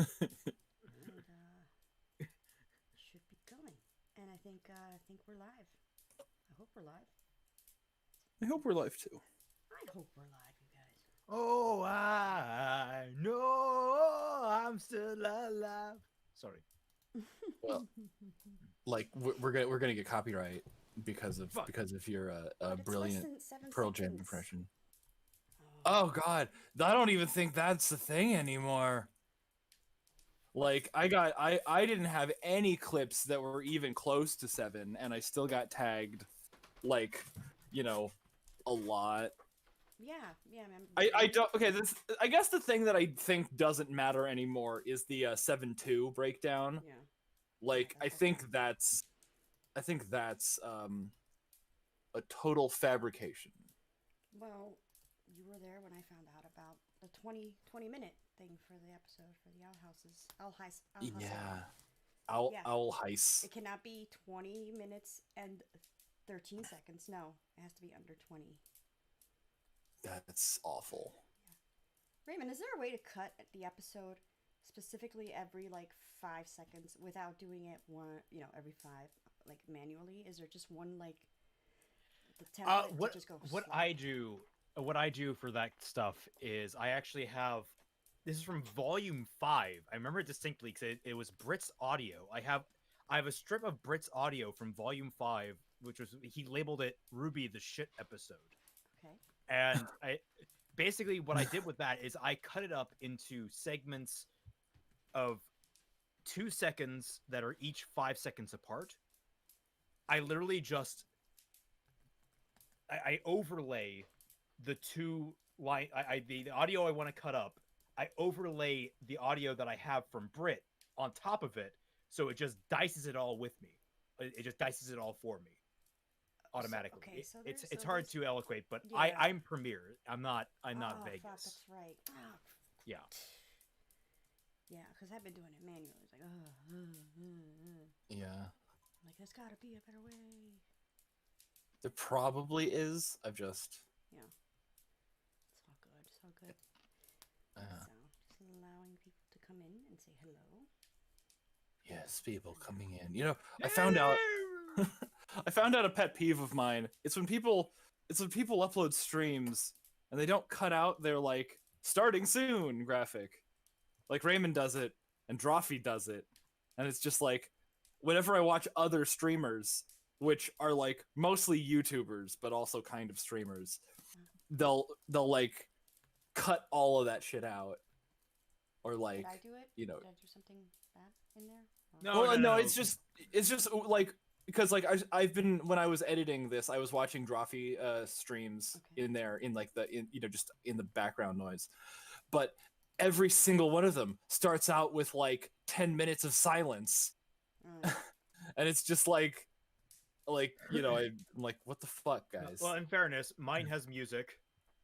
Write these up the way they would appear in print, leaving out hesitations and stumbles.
And should be going. And I think we're live. I hope we're live. I hope we're live too. I hope we're live, you guys. Oh, I know I'm still alive. Sorry. Well, like we're gonna get copyright Fuck. because of your But it's less brilliant than 7 Pearl Jam seconds. impression. Oh, Oh God, I don't even think that's the thing anymore. Like I didn't have any clips that were even close to 7, and I still got tagged, like, you know, a lot. yeah, man. I don't. Okay, this. I guess the thing that I think doesn't matter anymore is the 7-2 breakdown. Yeah, yeah, Like that's definitely. I think that's a total fabrication. Well, you were there when I found out about the 20 minute thing for the episode for the Owl Houses. Owl Hustle. Yeah, Yeah, owl heist. it cannot be 20 minutes and 13 seconds. No, it has to be under 20. That's awful. Yeah. Raymond, is there a way to cut the episode specifically every like 5 seconds without doing it every five, like manually? Is there just one like the template to What just go what slap? I do what I do for that stuff is I actually have this is from volume 5. I remember it distinctly because it was Brit's audio. I have a strip of Brit's audio from volume 5, which was he labeled it Rwby the shit episode. Okay. And I basically what I did with that is I cut it up into segments of 2 seconds that are each 5 seconds apart. I literally just I overlay the two line the audio I want to cut up. I overlay the audio that I have from Brit on top of it, so it just dices it all with me. It just dices it all for me automatically. Okay, so It's hard to eloquate, but yeah. I'm Premiere. I'm not Oh fuck, Vegas. that's right. Oh, Yeah. yeah, because I've been doing it manually. It's like, Yeah, like there's got to be a better way. there probably is. I've just. Yeah, it's all good. It's all good. Uh, So just allowing people to come in and say hello. yes, people coming in. You know, I found out. I found out a pet peeve of mine. It's when people upload streams and they don't cut out their like starting soon graphic. Like Raymond does it and Drawfee does it, and it's just like whenever I watch other streamers, which are like mostly YouTubers but also kind of streamers, they'll like cut all of that shit out, or Did I like, do it? you know. Did I do something bad in there? Or... No, Well, no, no, no, no. it's just like because like I've been when I was editing this, I was watching Drawfee streams Okay. in there in like the in you know just in the background noise, but every single one of them starts out with like 10 minutes of silence, Uh, and it's just like I'm like, what the fuck, guys? Well, in fairness, mine has music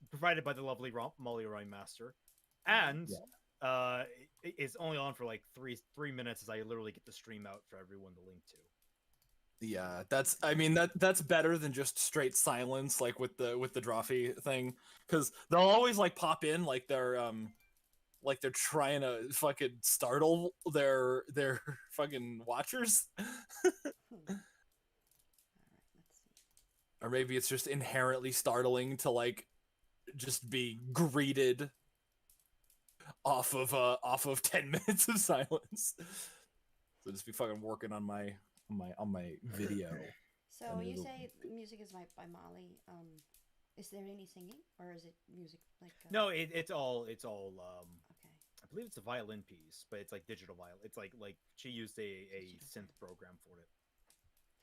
provided by the lovely Molly Rhyme Master, okay. and Yeah. uh, it's only on for like three minutes as I literally get the stream out for everyone to link to. Yeah, that's I mean that's better than just straight silence like with the Drawfee thing, because they'll always like pop in like they're trying to fucking startle their fucking watchers. All right. Let's see. Or maybe it's just inherently startling to like just be greeted off of 10 minutes of silence. So just be fucking working on my video, So and you it'll. say music is by Molly. Is there any singing or is it music like? No, it's all. Okay. I believe it's a violin piece, but it's like digital violin. It's like she used a Digital synth program for it.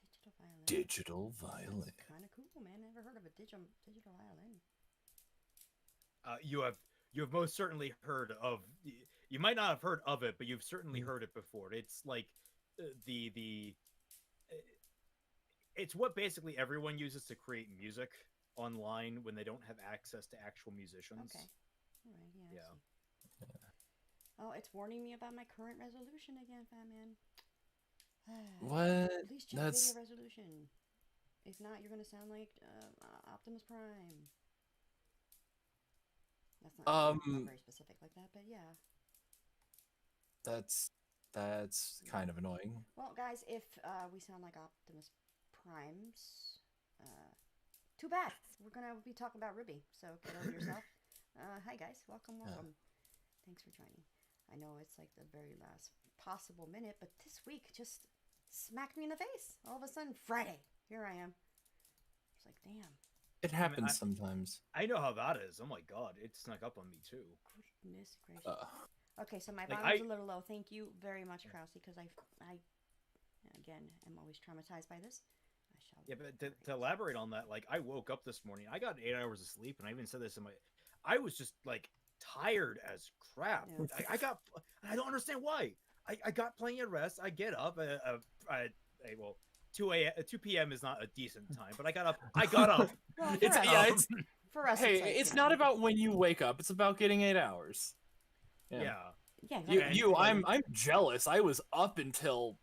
Digital violin. Digital That's violin. kind of cool, man. Never heard of a digital violin. You have most certainly heard of. You might not have heard of it, but you've certainly heard it before. It's like the uh, it's what basically everyone uses to create music online when they don't have access to actual Okay. musicians. All right. Yeah. I Yeah. see. Oh, it's warning me about my current resolution again, Fatman. What? At least check video That's resolution. If not, you're gonna sound like Optimus Prime. That's not um very specific like that, but yeah. That's kind of annoying. Well, guys, if we sound like Optimus Primes, too bad. We're gonna be talking about Rwby, so get over yourself. Hi guys, welcome. Thanks for joining. I know it's like the very last possible minute, but this week just smacked me in the face. All of a sudden, Friday, here I am. It's like, damn. It happens sometimes. I know how that is. Oh my god, it snuck up on me too. Goodness gracious. Okay, so my Like, volume's a little low. Thank you very much, Krause, because I again am always traumatized by this. I shall. Yeah, but to elaborate on that, like I woke up this morning, I got 8 hours of sleep, and I even said this in I was just like tired as crap. Yeah. I don't understand why. I got plenty of rest. I get up. Well, 2 p.m. is not a decent time, but I got up. Well, It's for us, yeah, it's for us, hey, like, it's you know, not about when you wake up. It's about getting 8 hours. Yeah. Yeah, You, I'm jealous. I was up until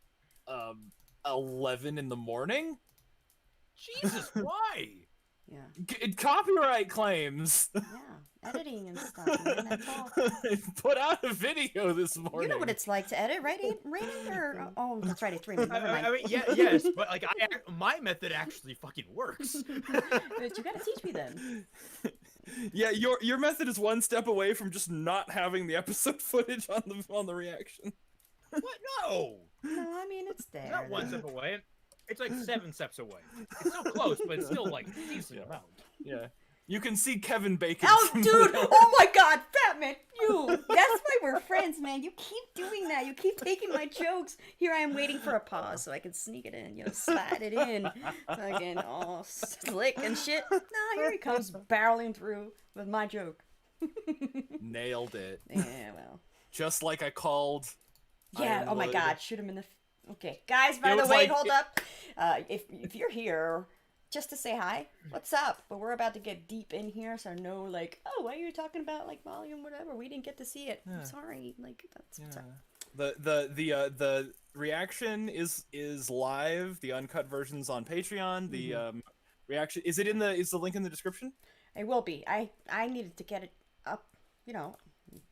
11 in the morning. Jesus, why? Yeah, Copyright claims. yeah, editing and stuff, man. That's all. Put out a video this morning. You know what it's like to edit, right, Raymond? Or oh, that's right, it's Raymond. Never mind. I mean, yes, but like my method actually fucking works. But you gotta teach me then. Yeah, your method is one step away from just not having the episode footage on the reaction. What? No. No, I mean it's there. It's not one step away. It's like 7 steps away. It's so close, but it's still like a decent amount. Yeah. You can see Kevin Bacon. Oh, from dude! there. Oh my God, Fatman, you! That's why we're friends, man. You keep doing that. You keep taking my jokes. Here I am waiting for a pause so I can sneak it in. You know, slide it in, fucking all slick and shit. Nah, here he comes barreling through with my joke. Nailed it. Yeah, well. Just like I called. Yeah. Oh my Ironwood. God, shoot him in the. Okay, guys. By It the was way, like- hold up. If you're here. Just to say hi, what's up? But we're about to get deep in here, so no, like, oh, why are you talking about like volume, whatever? We didn't get to see it. I'm sorry, like that's what's up. The reaction is live. The uncut version's on Patreon. The reaction is the link in the description? It will be. I needed to get it up, you know,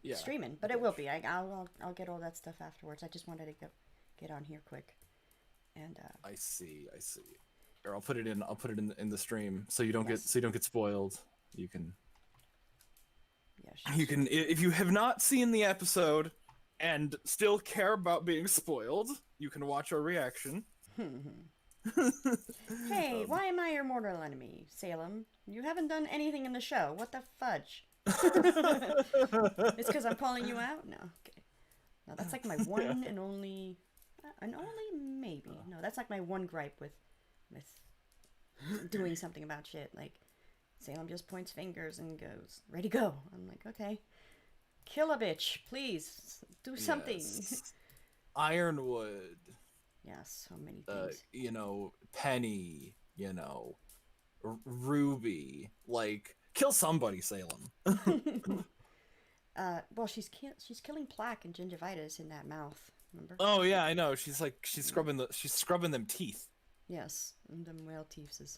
Yeah. streaming, but it will be. I'll get all that stuff afterwards. I just wanted to get on here quick, and I see. Here, I'll put it in the stream so you don't Yes. get spoiled. You can yeah, you can if you have not seen the episode and still care about being spoiled, you can watch our reaction. Hey, why am I your mortal enemy, Salem? You haven't done anything in the show. What the fudge? It's because I'm calling you out? No, okay. No, that's like my one and only maybe. No, that's like my one gripe with doing something about shit. Like, Salem just points fingers and goes, ready, go. I'm like, okay. Kill a bitch, please. Do something. Yes. Ironwood. Yeah, so many things. Penny, Rwby. Like, kill somebody, Salem. Well, she's killing plaque and gingivitis in that mouth. Remember? Oh yeah, I know. She's scrubbing them teeth. Yes, and them whale teeths.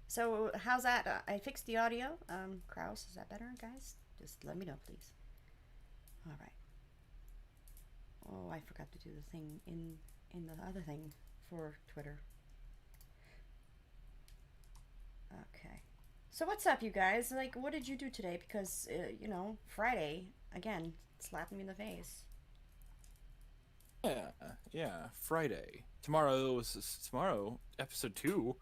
So how's that? I fixed the audio. Krause, is that better, guys? Just let me know, please. All right. Oh, I forgot to do the thing in the other thing for Twitter. Okay. So what's up, you guys? Like, what did you do today? Because Friday again, slapping me in the face. Yeah, Friday. Tomorrow, episode 2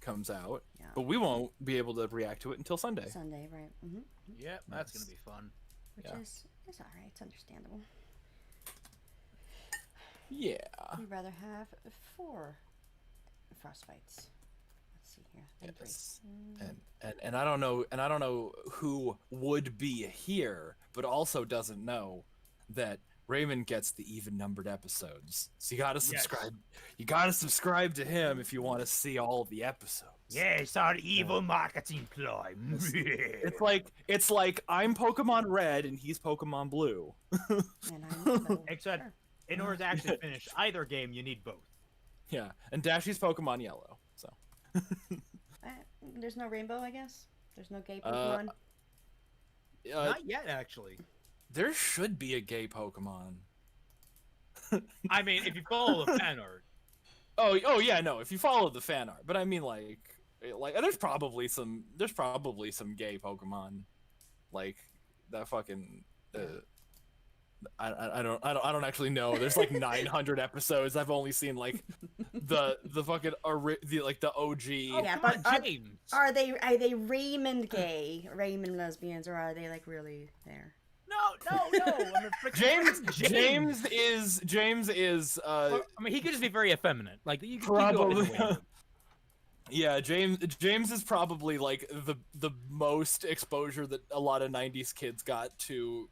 comes out, Yeah. but we won't be able to react to it until Sunday. Sunday, right? Mm-hmm. Yep, that's gonna be fun. Which is all right. It's understandable. Yeah. We'd rather have 4 frostbites. Let's see here. And Yes. 3. And I don't know who would be here, but also doesn't know that Raymond gets the even numbered episodes. So you gotta subscribe. You gotta subscribe to him if you want to see all of the episodes. Yes, our evil marketing ploy. It's like I'm Pokemon Red and he's Pokemon Blue. And I'm Except, Sure. in order to actually finish either game, you need both. Yeah, and Dashy's Pokemon Yellow. So. There's no rainbow, I guess. There's no gay Pokemon. Not yet, actually. There should be a gay Pokemon. I mean, if you follow the fan art. Oh yeah, no. If you follow the fan art, but I mean like there's probably some gay Pokemon, like that fucking. I don't actually know. There's like 900 episodes. I've only seen like the fucking the OG. Oh, Yeah, come but on, James. are they Raymond gay, Raymond lesbians, or are they like really there? No. I'm a freaking James is Well, I mean, he could just be very effeminate. Like you could probably. go either way. Yeah, James is probably like the most exposure that a lot of 90s kids got to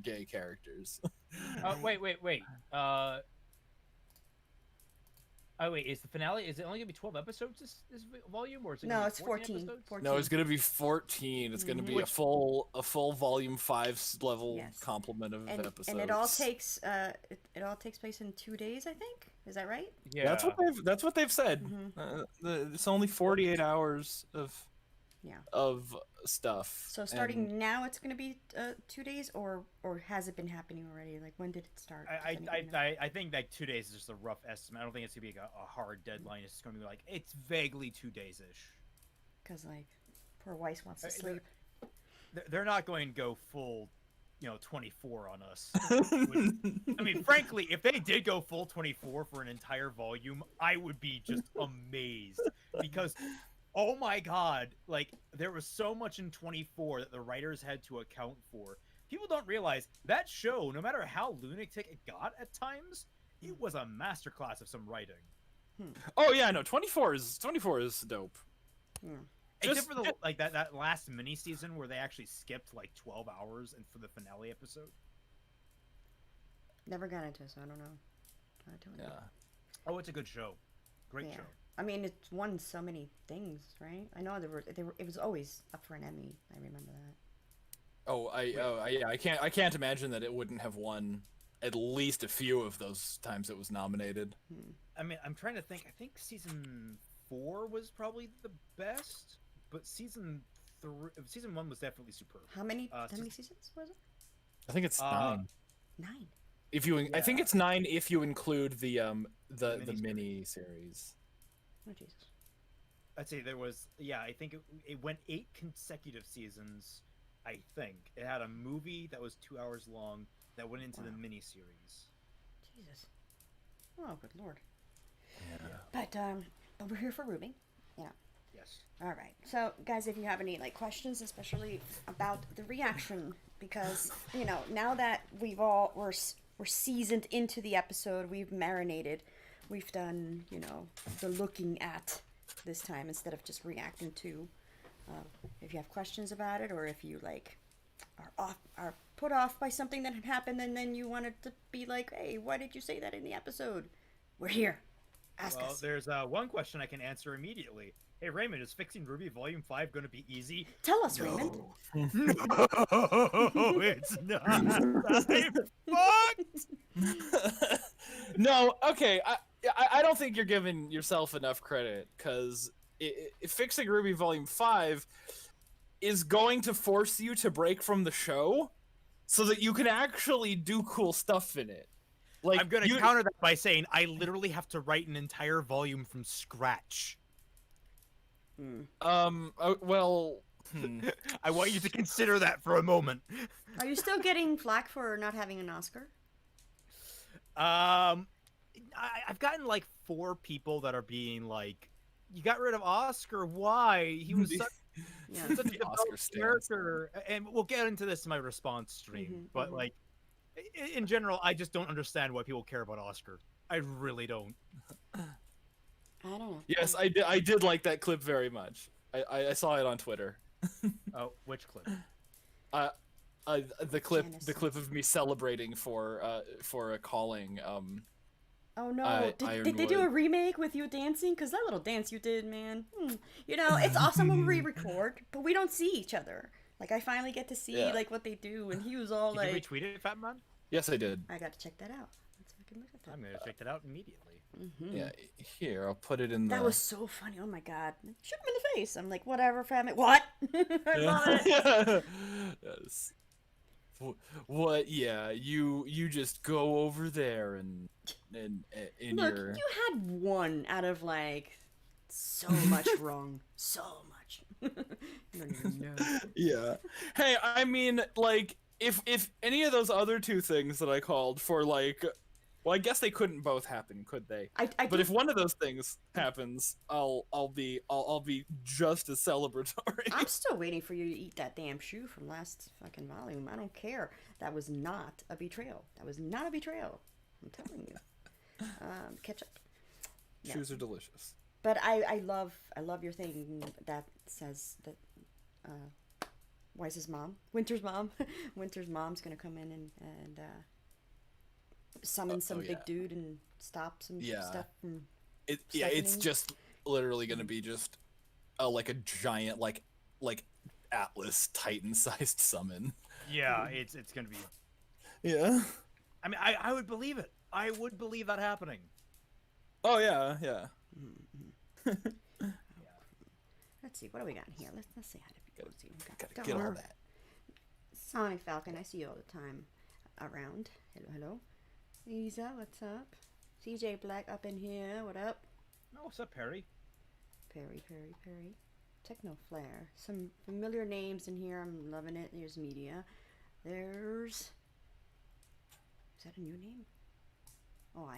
gay characters. Wait. Oh wait, is the finale? Is it only gonna be 12 episodes this volume, or is it? No, gonna be it's 14. episodes? 14. No, it's gonna be 14. It's gonna be a full volume 5 level complement of episodes. And it all takes place in 2 days, I think. Is that right? Yeah, that's what they've said. It's only 48 hours of stuff. So starting now, it's gonna be 2 days, or has it been happening already? Like when did it start? I think like 2 days is just a rough estimate. I don't think it's gonna be a hard deadline. It's gonna be like it's vaguely 2 days ish. Because like poor Weiss wants to sleep. They're not going to go full, 24 on us. I mean, frankly, if they did go full 24 for an entire volume, I would be just amazed because. Oh my god, like, there was so much in 24 that the writers had to account for. People don't realize that show, no matter how lunatic it got at times, it was a masterclass of some writing. Oh yeah, no, 24 is dope. Except for that last mini season where they actually skipped like 12 hours and for the finale episode. Never got into it, so I don't know. Yeah. Oh, it's a good show. Great show. I mean, it's won so many things, right? I know it was always up for an Emmy. I remember that. Yeah, I can't imagine that it wouldn't have won at least a few of those times it was nominated. I mean, I'm trying to think. I think season 4 was probably the best, but season 1 was definitely superb. How many seasons was it? I think it's 9. 9. I think it's 9 if you include the mini series. Oh Jesus. I'd say there was, I think it went 8 consecutive seasons. I think it had a movie that was 2 hours long that went into the mini series. Jesus. Oh, good lord. Yeah. But we're here for Rwby. Yeah. Yes. All right. So, guys, if you have any questions, especially about the reaction, because now that we're seasoned into the episode, we've marinated. We've done, the looking at this time instead of just reacting to. If you have questions about it, or if you are put off by something that had happened, and then you wanted to be like, "Hey, why did you say that in the episode?" We're here. Ask us. There's one question I can answer immediately. Hey Raymond, is fixing Rwby Volume 5 going to be easy? Tell us, Raymond. No, it's not. I'm fucked. No, okay. I don't think you're giving yourself enough credit, because fixing Rwby Volume 5 is going to force you to break from the show so that you can actually do cool stuff in it. Like, I'm going to counter that by saying I literally have to write an entire volume from scratch. Well... I want you to consider that for a moment. Are you still getting flack for not having an Oscar? I've gotten like 4 people that are being like, "You got rid of Oscar? Why? He was such a Oscar character." And we'll get into this in my response stream. But like, in general, I just don't understand why people care about Oscar. I really don't. I don't know. Yes, I did like that clip very much. I saw it on Twitter. Oh, which clip? The clip of me celebrating for calling Oh no! Did they do a remake with you dancing? Because that little dance you did, man. It's awesome when we record, but we don't see each other. Like, I finally get to see like what they do, and he was all Did like. you retweet it, Fatman? Yes, I did. I got to check that out. Let's fucking look at that. I'm gonna check that out immediately. Yeah, here, I'll put it in the... That was so funny. Oh my god. Shoot him in the face. I'm like, whatever, family. What? I love it. Yes. What? Yeah, you just go over there and in Look, your. you had one out of like so much wrong. So much. You don't even know. Yeah. Hey, I mean, like, if any of those other two things that I called for, like, well, I guess they couldn't both happen, could they? I But do. if one of those things happens, I'll be just as celebratory. I'm still waiting for you to eat that damn shoe from last fucking volume. I don't care. That was not a betrayal. That was not a betrayal. I'm telling you. Ketchup. Yeah. Shoes are delicious. But I love your thing that says that Weiss's mom, Winter's mom, Winter's mom's gonna come in and summon some big dude and stop some stuff from. It's siphoning. just literally gonna be just like a giant like Atlas Titan-sized summon. Yeah, it's gonna be. Yeah. I mean, I would believe it. I would believe that happening. Oh yeah, yeah. Let's see, what do we got here? Let's see how to go. See, we got Gotta get all that. Sonic Falcon, I see you all the time around. Hello. Lisa, what's up? CJ Black up in here, what up? No, what's up, Perry? Perry. Techno Flare. Some familiar names in here, I'm loving it. There's Media. There's... Is that a new name? Oh,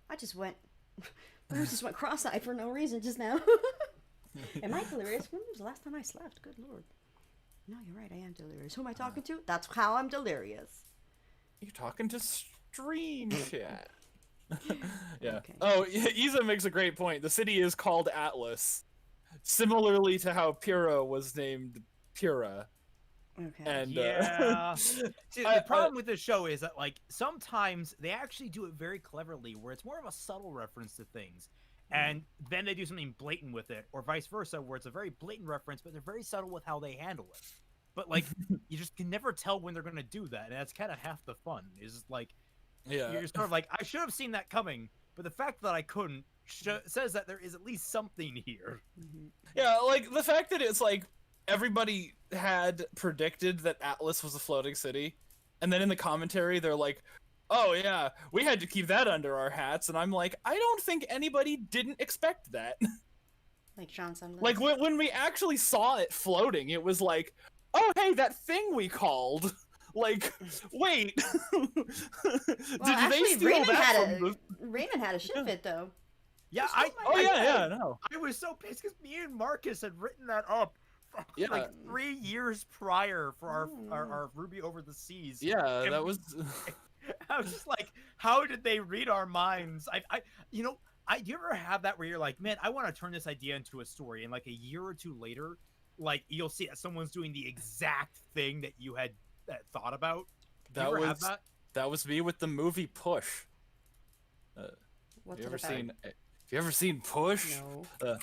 I just went... I just went cross-eyed for no reason just now. Am I delirious? When was the last time I slept? Good lord. No, you're right, I am delirious. Who am I talking to? That's how I'm delirious. You're talking to Stream Chat. Yeah. Okay. Oh, Isa makes a great point. The city is called Atlas, similarly to how Pura was named Pura. Okay. And Yeah. See, the problem with this show is that, like, sometimes they actually do it very cleverly, where it's more of a subtle reference to things, and then they do something blatant with it, or vice versa, where it's a very blatant reference, but they're very subtle with how they handle it. But like, you just can never tell when they're gonna do that, and that's kind of half the fun. Is just like, yeah, you're sort of like, I should have seen that coming, but the fact that I couldn't says that there is at least something here. yeah, like the fact that it's like everybody had predicted that Atlas was a floating city, and then in the commentary they're like, oh yeah, we had to keep that under our hats, and I'm like, I don't think anybody didn't expect that. Like Sean Sunless. Like when we actually saw it floating, it was like, oh hey, that thing we called. Like, wait, Well, did actually, they steal Raymond that had from the... Raymond had a ship fit though. Yeah, no. I was so pissed because me and Marcus had written that up Yeah. like 3 years prior for our Ruby Over the Seas. Yeah, And that was... I was just like, how did they read our minds? Do you ever have that where you're like, man, I want to turn this idea into a story, and like a year or two later, like you'll see that someone's doing the exact thing that you had thought about. That you ever was have that? That was me with the movie Push. What's Have it about? Have you ever seen Push? No.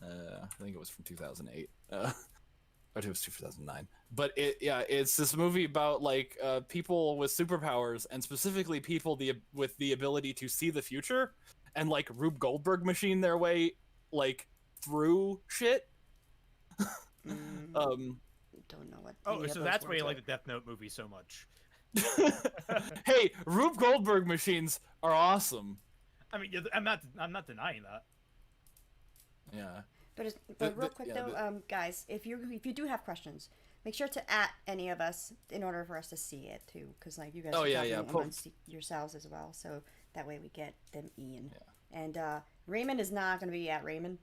I think it was from 2008. Or it was 2009. But it's this movie about like people with superpowers, and specifically people with the ability to see the future and like Rube Goldberg machine their way like through shit. Don't know what. Oh, any so of that's those why you words like the Death Note movie so much. Hey, Rube Goldberg machines are awesome. I mean, I'm not denying that. Yeah. But real quick though, guys, if you do have questions, make sure to at any of us in order for us to see it too, because like you guys are talking amongst yourselves as well, so that way we get them in. Yeah. And Raymond is not going to be at Raymond.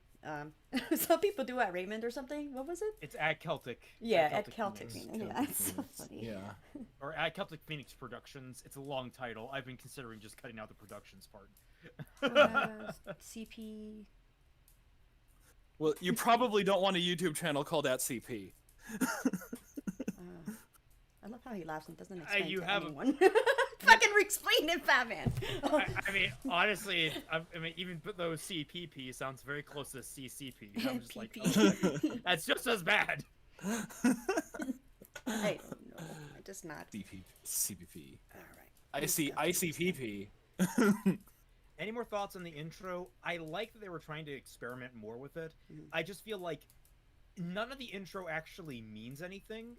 Some people do at Raymond or something. What was it? It's at Celtic. Yeah, at Celtic Phoenix. Yeah, that's so funny. Yeah. Or at Celtic Phoenix Productions. It's a long title. I've been considering just cutting out the productions part. CP. Well, you probably don't want a YouTube channel called @CP. I love how he laughs and doesn't explain you to have anyone. Fucking explain it, Fatman. I mean, honestly, even those CPP sounds very close to CCP. I'm just like, oh, that's just as bad. I don't know. I just not. CPP. All right. ICPP. Any more thoughts on the intro? I like that they were trying to experiment more with it. I just feel like none of the intro actually means anything.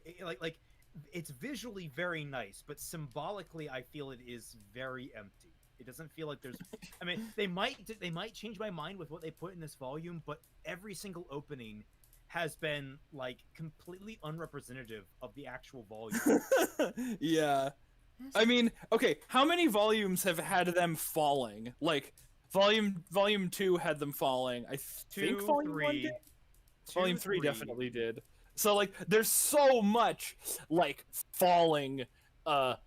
it's visually very nice, but symbolically I feel it is very empty. It doesn't feel like there's. I mean, they might change my mind with what they put in this volume, but every single opening has been like completely unrepresentative of the actual volume. Yeah. I mean, okay, how many volumes have had them falling? Like volume 2 had them falling. I think Two, volume 1 three, did. two, Volume 3 three. definitely did. So like there's so much like falling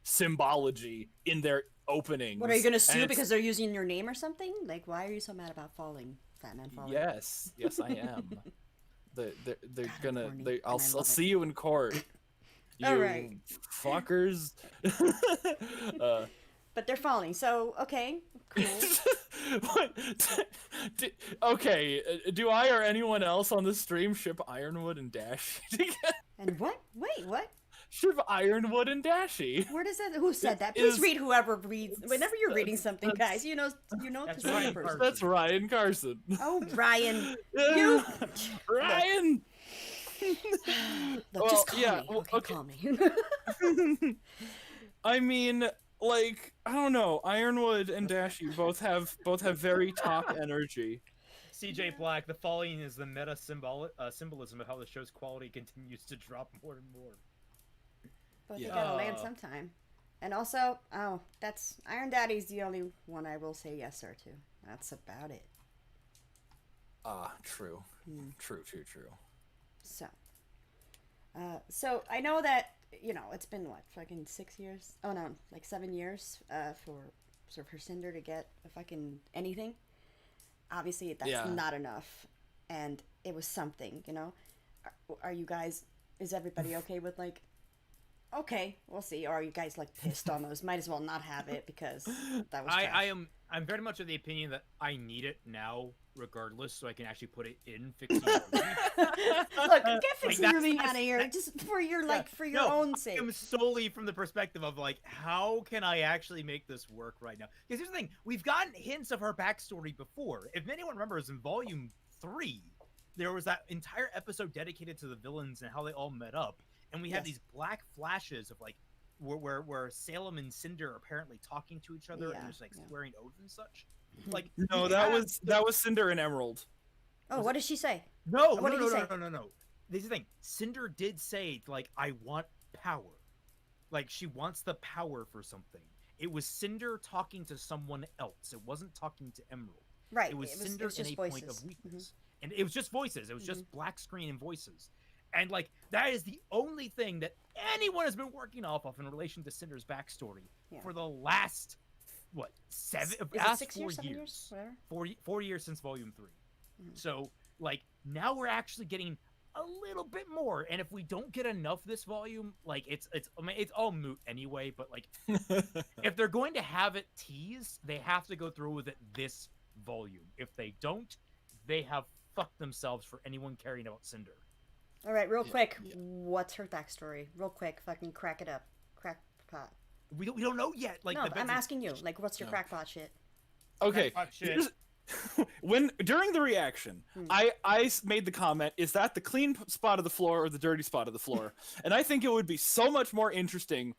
symbology in their openings. What, are you gonna and sue it's- because they're using your name or something? Like, why are you so mad about falling, Fatman falling? Yes, I am. They're God, I'm gonna horny, and I'll I love it. see you in court. You All right. fuckers. But they're falling, so okay, cool. What? Okay, do I or anyone else on the stream ship Ironwood and Dashy together? And what? Wait, what? Ship Ironwood and Dashy. Where does that? Who said It that? Please is- read whoever reads. Whenever you're reading something, that's- guys, you know That's the same Ryan person. Carson. That's Ryan Carson. Oh, Ryan, you. Ryan. Look, just Well, call yeah, me. well, Okay, okay. call me. I mean, like, I don't know. Ironwood and Dashy both have very top energy. CJ Black, the falling is the meta symbolism of how the show's quality continues to drop more and more. But they Yeah. gotta land sometime. And also, oh, that's Iron Daddy's the only one I will say yes sir to. That's about it. True. Hmm. True. So I know that it's been what, fucking 6 years? Oh no, like 7 years for Cinder to get a fucking anything. Obviously, that's Yeah. not enough, and it was something. Are you guys? Is everybody okay with like? Okay, we'll see. Or are you guys like pissed almost? Might as well not have it because that was. trash. I'm very much of the opinion that I need it now, regardless, so I can actually put it in fixing Rwby. Look, get Fixing that's- Rwby that's- out of here, that- just for your for your No, own sake. I'm solely from the perspective of like, how can I actually make this work right now? Because here's the thing: we've gotten hints of her backstory before. If anyone remembers, in Volume 3, there was that entire episode dedicated to the villains and how they all met up, and we had Yes. these black flashes of like where Salem and Cinder are apparently talking to each other Yeah, and just like yeah. swearing oaths and such. Like, No, we that have was Cinder and Emerald. Oh, what did she say? no, What no, did he no, say? no. This is the thing. Cinder did say, like, I want power. Like, she wants the power for something. It was Cinder talking to someone else. It wasn't talking to Emerald. Right. It was Cinder it was in just a voices. point of Mhm. weakness. And it was just voices. It was just black screen and voices. And, like, that is the only thing that anyone has been working off of in relation to Cinder's backstory Yeah. for the last, what, Is it past 6 4 years, 7 years. years, whatever. 4 years since Volume 3. Mhm. So, like, now we're actually getting a little bit more. And if we don't get enough this volume, like, I mean, it's all moot anyway. But like, if they're going to have it teased, they have to go through with it this volume. If they don't, they have fucked themselves for anyone caring about Cinder. All right, real quick. yeah. What's her backstory? Real quick, fucking crack it up. Crackpot. We don't know yet. Like, No, the but I'm Benson- asking you. Like, what's your No. crackpot shit? Okay. Crackpot shit. here's- when during the reaction, I made the comment: is that the clean spot of the floor or the dirty spot of the floor? And I think it would be so much more interesting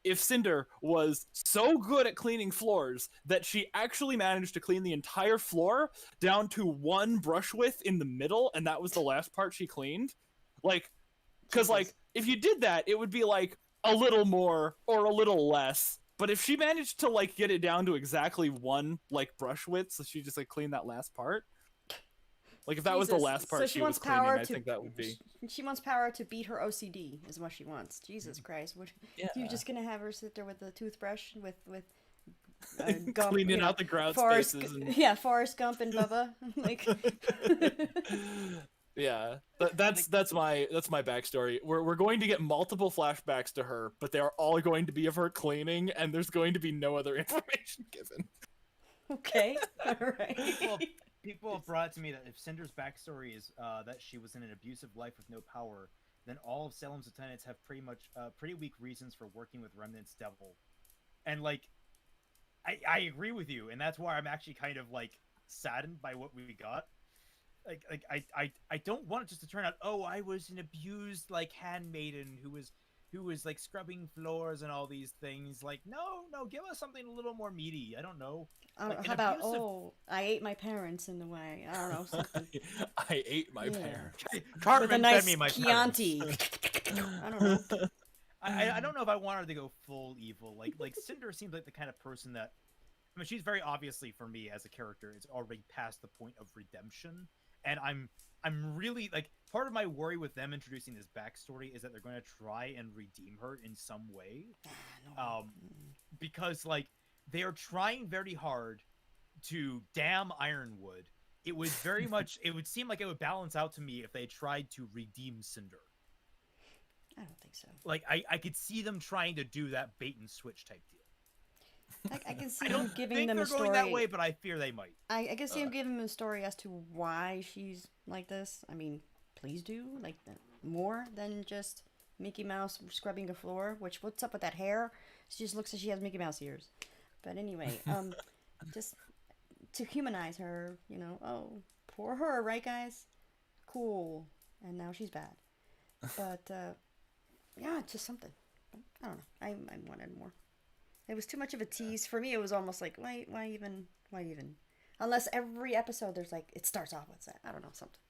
if Cinder was so good at cleaning floors that she actually managed to clean the entire floor down to one brush width in the middle, and that was the last part she cleaned. Like, because like Jesus. if you did that, it would be like a little more or a little less. But if she managed to like get it down to exactly one like brush width, so she just like cleaned that last part. Like if that was the Jesus. last part So she was wants cleaning, power I to- think that would be. She wants power to beat her OCD, is what she wants. Jesus Christ! What? Yeah. You're just gonna have her sit there with a toothbrush with Gump, Cleaning you know, out the ground Forrest, spaces. And... yeah, Forrest Gump and Bubba. Like, yeah, that's my backstory. We're going to get multiple flashbacks to her, but they are all going to be of her cleaning, and there's going to be no other information given. okay, all right. People have brought to me that if Cinder's backstory is that she was in an abusive life with no power, then all of Salem's attendants have pretty weak reasons for working with Remnant's devil. And like, I agree with you, and that's why I'm actually kind of like saddened by what we got. Like I don't want it just to turn out, oh, I was an abused like handmaiden who who is like scrubbing floors and all these things. Like, no, give us something a little more meaty. I don't know. Like, How about, I ate my parents in the way. I don't know, something. I ate my Yeah. parents. Cartman With a nice fed me my Chianti. I don't know. I don't know if I want her to go full evil. Like Cinder seems like the kind of person that, I mean, she's very obviously, for me as a character, is already past the point of redemption, and I'm really like, part of my worry with them introducing this backstory is that they're going to try and redeem her in some way, because like they are trying very hard to damn Ironwood. It was very much, it would seem like it would balance out to me if they tried to redeem Cinder. I don't think so. Like I could see them trying to do that bait and switch type deal. I can see I them don't giving think them they're a story. going that way, but I fear they might. I can see him giving them a story as to why she's like this. I mean, please do like more than just Mickey Mouse scrubbing a floor. Which, what's up with that hair? She just looks like she has Mickey Mouse ears. But anyway, just to humanize her, you know. Oh, poor her, right, guys? Cool. And now she's bad. But yeah, it's just something. I don't know. I wanted more. It was too much of a tease for me. It was almost like, why even? Unless every episode there's like, it starts off with that. I don't know, something.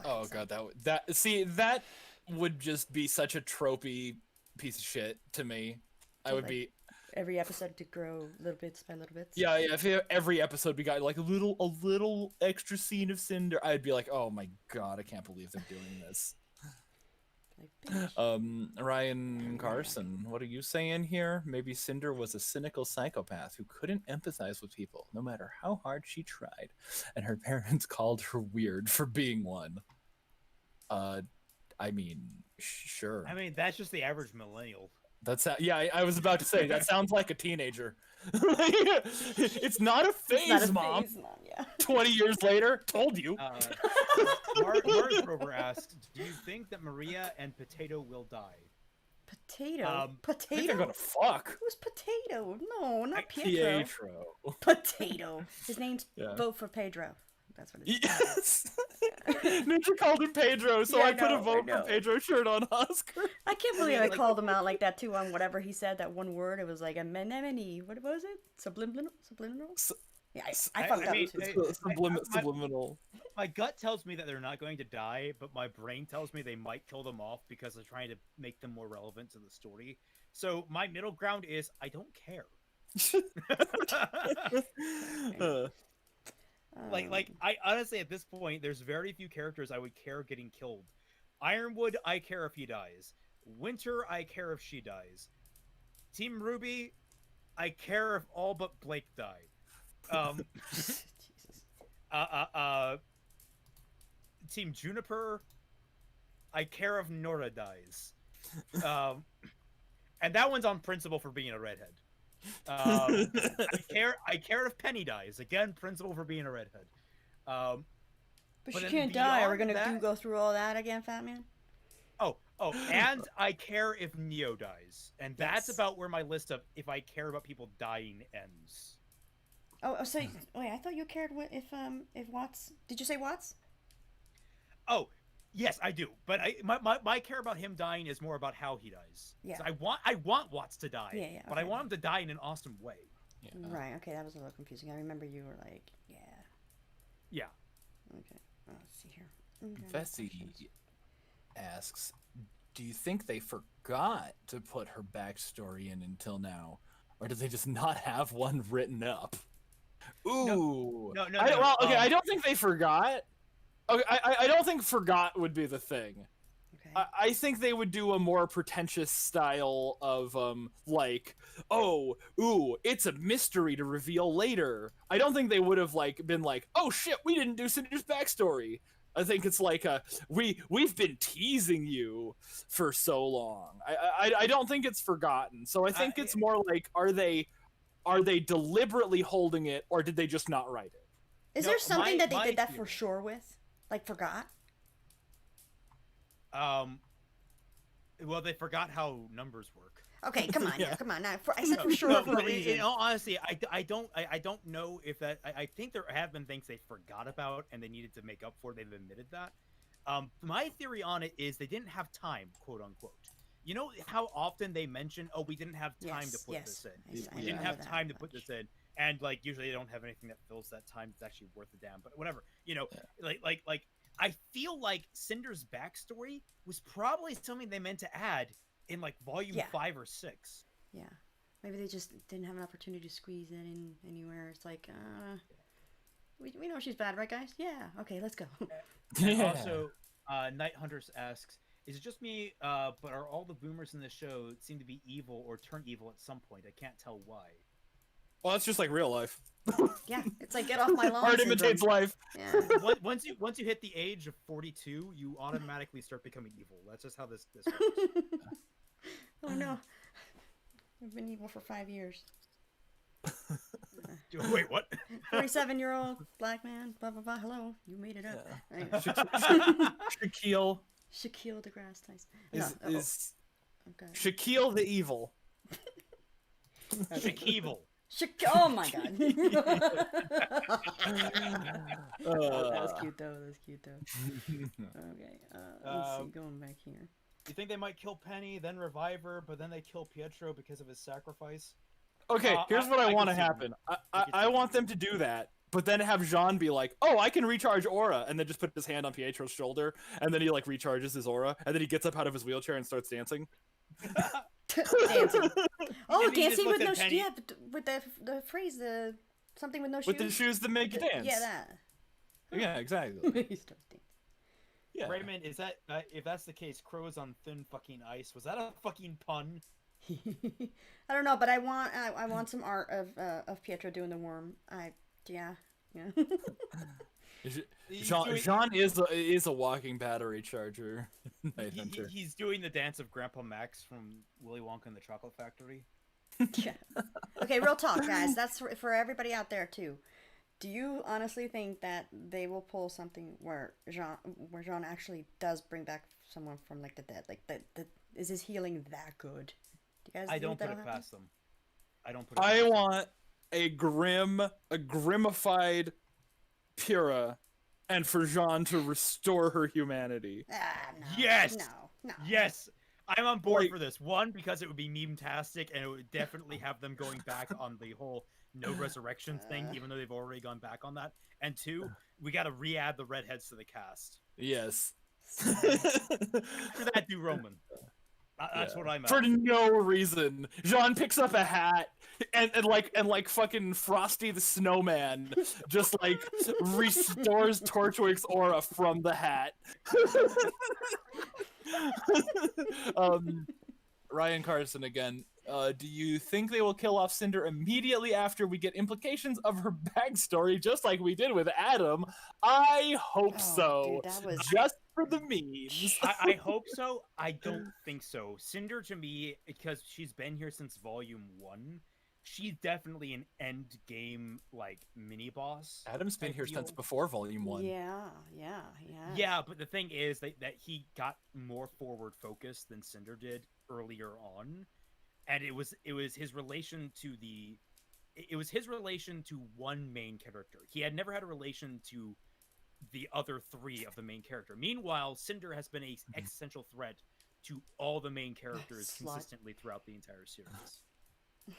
Oh god, that would just be such a tropey piece of shit to me. I would be every episode to grow little bits by little bits. Yeah. If every episode we got like a little extra scene of Cinder, I'd be like, oh my god, I can't believe they're doing this. Ryan Carson, what are you saying here? Maybe Cinder was a cynical psychopath who couldn't empathize with people, no matter how hard she tried, and her parents called her weird for being one. I mean, sure. I mean, that's just the average millennial. That's yeah. I was about to say that sounds like a teenager. It's not a phase, Mom. Yeah. 20 years later, told you. Mark Rover asked, "Do you think that Maria and Potato will die?" Potato. I think they're gonna fuck. Who's Potato? No, not Pietro. Potato. His name's Vote for Pedro. That's what it is. Yes. Ninja called him Pedro, so I put a Vote for Pedro shirt on Oscar. I can't believe I called him out like that too on whatever he said. That one word. It was like a menemone. What was it? Subliminal. Yeah, I fucked up too. Subliminal. My gut tells me that they're not going to die, but my brain tells me they might kill them off because they're trying to make them more relevant to the story. So my middle ground is I don't care. Like I honestly at this point, there's very few characters I would care getting killed. Ironwood, I care if he dies. Winter, I care if she dies. Team Rwby, I care if all but Blake die. Jesus. Team Juniper, I care if Nora dies. And that one's on principle for being a redhead. I care if Penny dies. Again, principle for being a redhead. But she can't die. Are we gonna go through all that again, Fatman? Oh, and I care if Neo dies, and that's about where my list of if I care about people dying ends. Oh, so wait, I thought you cared if Watts. Did you say Watts? Oh, yes, I do. But my care about him dying is more about how he dies. Yeah. So I want Watts to die. Yeah. But I want him to die in an awesome way. Yeah. Right. Okay, that was a little confusing. I remember you were like, yeah. Yeah. Okay. Let's see here. Okay. Vessi asks, do you think they forgot to put her backstory in until now, or did they just not have one written up? Ooh. No. Okay, I don't think they forgot. Okay, I don't think forgot would be the thing. Okay. I think they would do a more pretentious style of like, it's a mystery to reveal later. I don't think they would have like been like, oh shit, we didn't do Cinder's backstory. I think it's like we've been teasing you for so long. I don't think it's forgotten. So I think it's more like, are they deliberately holding it, or did they just not write it? Is there something that they did that for sure with? Like forgot? Well, they forgot how numbers work. Okay, come on, come on. Now, I said for sure for a reason. In all honesty, I don't know if that. I think there have been things they forgot about and they needed to make up for. They've admitted that. My theory on it is they didn't have time, quote unquote. You know how often they mention, "Oh, we didn't have time to put this in. We didn't have time to put this in," and like usually they don't have anything that fills that time that's actually worth a damn. But whatever, you know, like I feel like Cinder's backstory was probably something they meant to add in like volume 5 or 6. Yeah, maybe they just didn't have an opportunity to squeeze that in anywhere. It's like, we know she's bad, right, guys? Yeah. Okay, let's go. And also, Night Hunters asks, "Is it just me? But are all the boomers in the show seem to be evil or turn evil at some point? I can't tell why." Well, that's just like real life. Yeah, it's like get off my lawn. Art imitates life. Yeah. Once you hit the age of 42, you automatically start becoming evil. That's just how this works. Oh no, I've been evil for 5 years. Wait, what? 47-year-old black man. Blah blah blah. Hello, you made it up. Yeah. Anyway. Shaquille deGrasse Tyson. is Okay. Shaquille the evil. Shaquille. Oh my god. That was cute though. Okay. Let's see. Going back here. You think they might kill Penny, then revive her, but then they kill Pietro because of his sacrifice? Okay, here's what I want to happen. I want them to do that, but then have Jean be like, "Oh, I can recharge aura," and then just put his hand on Pietro's shoulder, and then he like recharges his aura, and then he gets up out of his wheelchair and starts dancing. Dancing. Oh, dancing with no Penny. yeah, but with the phrase something with no shoes. With the shoes that make you dance. Yeah, that. Yeah, exactly. He starts dancing. Yeah. Raymond, is that if that's the case, Crow's on thin fucking ice? Was that a fucking pun? I don't know, but I want some art of Pietro doing the worm. Yeah. Jean is a walking battery charger. Night Hunter. He's doing the dance of Grandpa Max from Willy Wonka and the Chocolate Factory. Yeah. Okay, real talk, guys. That's for everybody out there too. Do you honestly think that they will pull something where Jean actually does bring back someone from like the dead? Like is his healing that good? Do you guys? I don't put it past them. I don't put it. I want a grimified Pyrrha, and for Jean to restore her humanity. No. Yes. No. Yes. I'm on board for this. One, because it would be meme-tastic, and it would definitely have them going back on the whole no resurrection thing, even though they've already gone back on that. And two, we got to re-add the redheads to the cast. Yes. For that, do Roman. That's what I'm at. For no reason. Jean picks up a hat and like fucking Frosty the Snowman just like restores Torchwick's aura from the hat. Ryan Carson again. Do you think they will kill off Cinder immediately after we get implications of her backstory, just like we did with Adam? I hope so. Dude, that was just for the memes. I hope so. I don't think so. Cinder, to me, because she's been here since Volume 1, she's definitely an end game like mini boss. Adam's been here since before Volume 1. Yeah, but the thing is that he got more forward focused than Cinder did earlier on. And it was his relation to one main character. He had never had a relation to the other three of the main character. Meanwhile, Cinder has been a existential threat to all the main characters consistently throughout the entire series.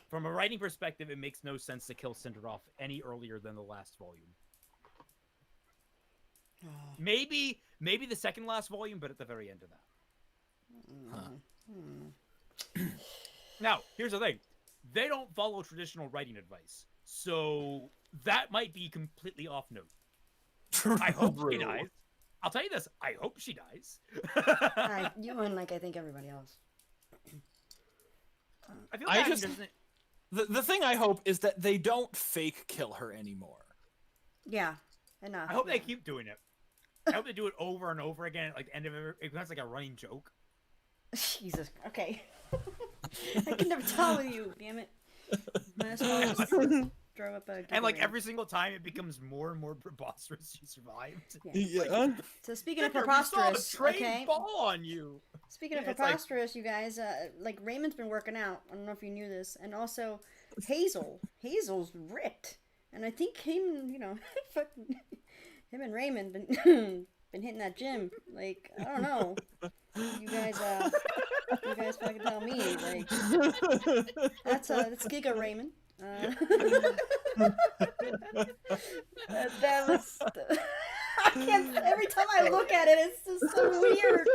From a writing perspective, it makes no sense to kill Cinder off any earlier than the last volume. Maybe the second last volume, but at the very end of that. Now, here's the thing. They don't follow traditional writing advice. So that might be completely off note. I hope she dies. I'll tell you this. I hope she dies. You and like I think everybody else. I feel bad. The thing I hope is that they don't fake kill her anymore. Yeah, enough. I hope they keep doing it. I hope they do it over and over again. Like end of it becomes like a running joke. Jesus. Okay. I can never tell you. Damn it. Might as well just throw up a. And like every single time, it becomes more and more preposterous. She survived. Yeah. Like, so speaking of preposterous, okay. Ball on you. Speaking of preposterous, you guys, like Raymond's been working out. I don't know if you knew this, and also Hazel's ripped, and I think him, him and Raymond been hitting that gym. Like I don't know. You guys fucking tell me. Like, that's Giga Raymond. That was. I can't. Every time I look at it, it's just so weird.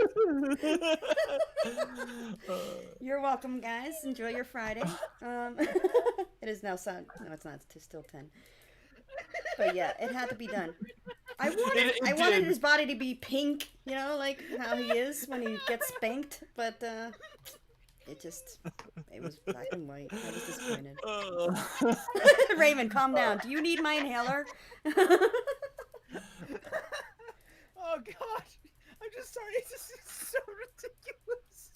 You're welcome, guys. Enjoy your Friday. It is now sun. No, it's not. It's still 10. But yeah, it had to be done. I wanted his body to be pink, you know, like how he is when he gets spanked. But it was black and white. I was disappointed. Raymond, calm down. Do you need my inhaler? Oh God, I'm just sorry. It's just so ridiculous.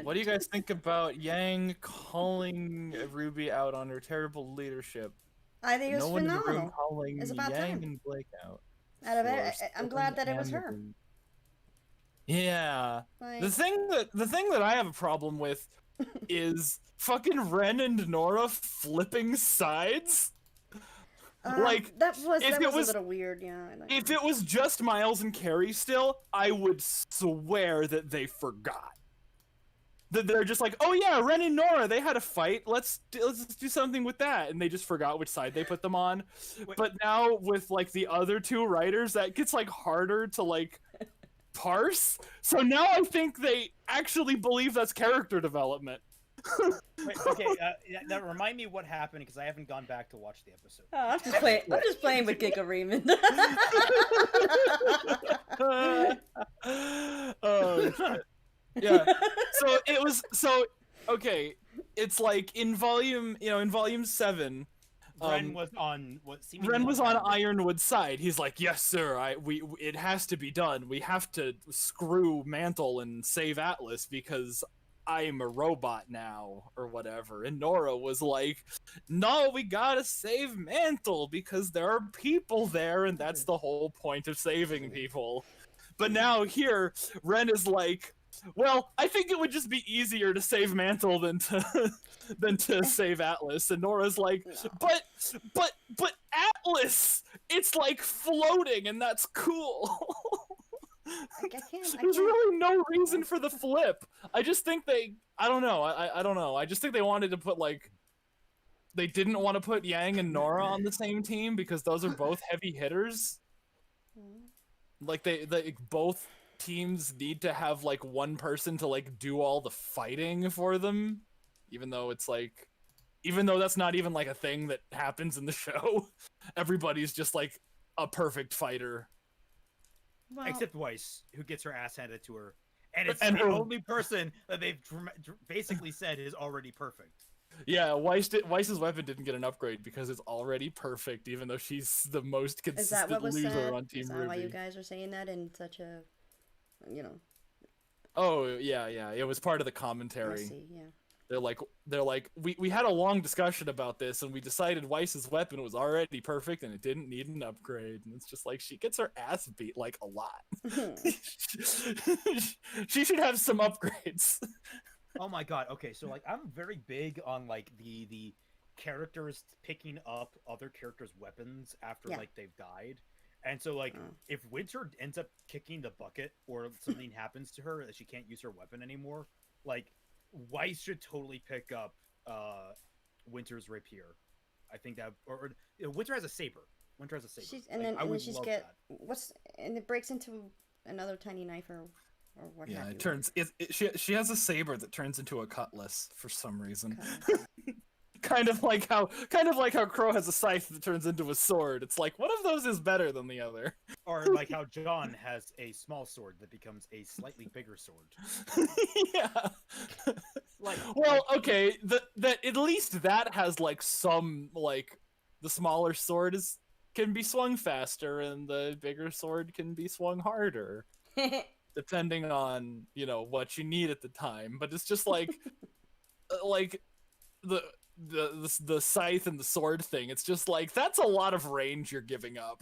What do you guys think about Yang calling Rwby out on her terrible leadership? I think it was one phenomenal. In the room calling It's about Yang time. and Blake out. Out of it, I'm glad that it was her. Yeah. Like... The thing that I have a problem with is fucking Ren and Nora flipping sides. Like that was a little weird, yeah. If it was just Miles and Carrie still, I would swear that they forgot. That they're just like, oh yeah, Ren and Nora, they had a fight. Let's do something with that, and they just forgot which side they put them on. Wait. But now with like the other two writers, that gets like harder to like parse. So now I think they actually believe that's character development. Wait, okay, now remind me what happened because I haven't gone back to watch the episode. Oh, I'm just playing with Giga Raymond. Oh shit. Yeah. Okay. It's like in volume 7. Ren was on what? Ren was on Ironwood's side. He's like, yes, sir. It has to be done. We have to screw Mantle and save Atlas because I'm a robot now, or whatever. And Nora was like, no, we gotta save Mantle because there are people there, and that's the whole point of saving people. But now here, Ren is like, well, I think it would just be easier to save Mantle than to save Atlas. And Nora's like, but Atlas, it's like floating, and that's cool. There's really no reason for the flip. I just think I don't know. I don't know. I just think they wanted to put they didn't want to put Yang and Nora on the same team because those are both heavy hitters. Like they both teams need to have like one person to like do all the fighting for them, even though that's not even like a thing that happens in the show. Everybody's just like a perfect fighter. Well, except Weiss, who gets her ass handed to her. And it's the only person that they've basically said is already perfect. Yeah, Weiss's weapon didn't get an upgrade because it's already perfect, even though she's the most consistent loser on Team Rwby. Is that why you guys are saying that in such a, you know? Oh, yeah, it was part of the commentary. I see, yeah. They're like, we had a long discussion about this, and we decided Weiss's weapon was already perfect, and it didn't need an upgrade. And it's just like, she gets her ass beat, like, a lot. She should have some upgrades. Oh my god, okay, so, like, I'm very big on, like, the characters picking up other characters' weapons after, like, they've died. And so, like, if Winter ends up kicking the bucket, or something happens to her that she can't use her weapon anymore, like, Weiss should totally pick up Winter's rapier. I think that, or Winter has a saber. Winter has a saber. And it breaks into another tiny knife or what? Yeah, it turns. She has a saber that turns into a cutlass for some reason. kind of like how Crow has a scythe that turns into a sword. It's like, one of those is better than the other. Or like how John has a small sword that becomes a slightly bigger sword. Yeah. Okay, that at least that has like some, like, the smaller sword can be swung faster and the bigger sword can be swung harder. Depending on, what you need at the time. But it's just like the scythe and the sword thing, it's just like, that's a lot of range you're giving up.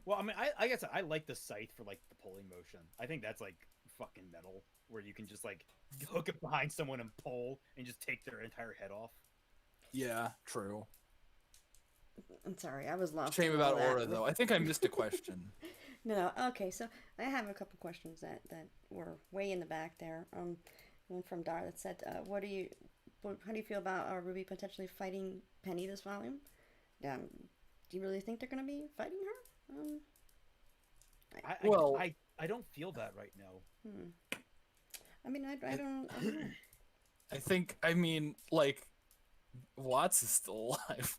Well, I mean, I guess I like the scythe for, like, the pulling motion. I think that's, like, fucking metal, where you can just, like, hook it behind someone and pull and just take their entire head off. Yeah, true. I'm sorry, I was lost. Shame about Aura, though. I think I missed a question. No, okay, so I have a couple questions that were way in the back there. One from Dar that said, how do you feel about Ruby potentially fighting Penny this volume? Do you really think they're gonna be fighting her? Well, I don't feel that right now. Hmm. I mean, I don't know. I think, I mean, like, Watts is still alive.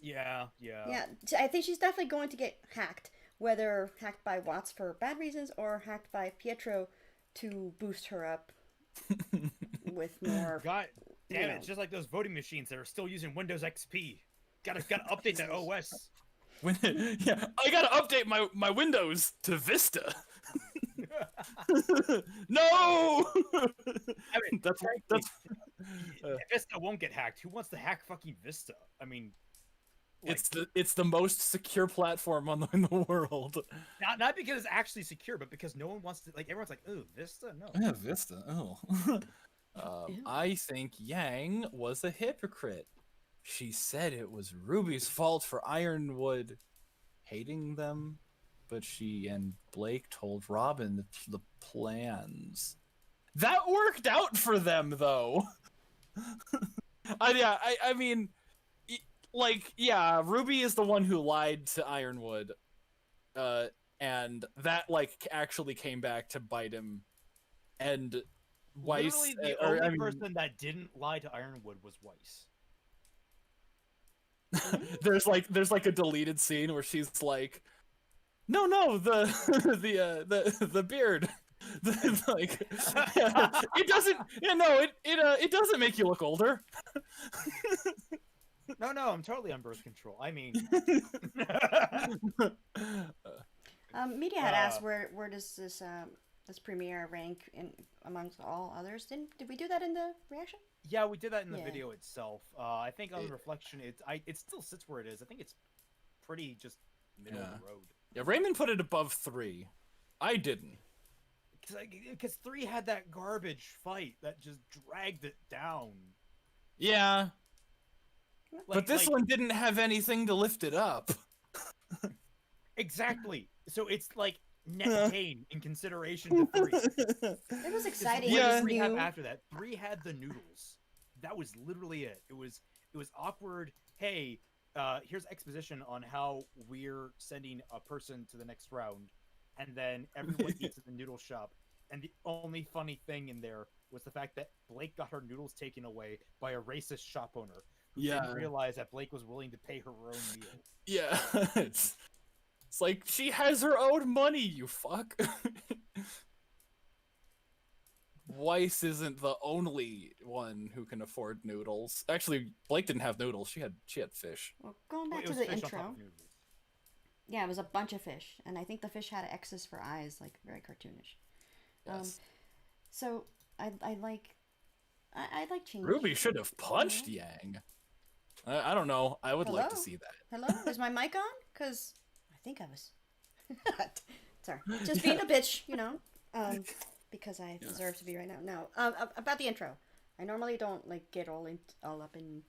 Yeah. Yeah, I think she's definitely going to get hacked, whether hacked by Watts for bad reasons or hacked by Pietro to boost her up with more. God damn you it! know. It's just like those voting machines that are still using Windows XP. Gotta update that OS. Yeah, I gotta update my Windows to Vista. No! I mean, that's Vista won't get hacked. Who wants to hack fucking Vista? I mean, like, it's the most secure platform in the world. not because it's actually secure, but because no one wants to. Like, everyone's like, "Ooh, Vista, no." Yeah, Vista. Oh. I think Yang was a hypocrite. She said it was Ruby's fault for Ironwood hating them, but she and Blake told Robin the plans. That worked out for them, though. I mean, like, yeah, Ruby is the one who lied to Ironwood, and that, like, actually came back to bite him. And Weiss, Literally, the only person that didn't lie to Ironwood was Weiss. there's like a deleted scene where she's like, no, the beard. Like, it doesn't, it doesn't make you look older. No, I'm totally on birth control. I mean, Media had asked where does this premiere rank in amongst all others? Did we do that in the reaction? yeah, we did that in the Yeah. video itself. I think on reflection, it still sits where it is. I think it's pretty just middle of the road. Yeah, Raymond put it above 3. I didn't. Because 3 had that garbage fight that just dragged it down. Yeah. But this one didn't have anything to lift it up. Exactly. So it's like net gain in consideration to 3. It was exciting. What It did was 3 have new. after that? 3 had the noodles. That was literally it. It was awkward. Hey, here's exposition on how we're sending a person to the next round, and then everyone eats at the noodle shop. And the only funny thing in there was the fact that Blake got her noodles taken away by a racist shop owner who didn't realize that Blake was willing to pay her own meal. Yeah, it's like, she has her own money, you fuck. Weiss isn't the only one who can afford noodles. Actually, Blake didn't have noodles. She had fish. Well, going back It to was the fish on top intro. of noodles. Yeah, it was a bunch of fish, and I think the fish had X's for eyes, like very cartoonish. Yes. So I like change. Ruby should have punched Yang. I don't know. I would like to Hello? see that. Hello, is my mic on? Cause I think I was. Sorry, just being a bitch, because I deserve to be right now. No, about the intro. I normally don't like get all up in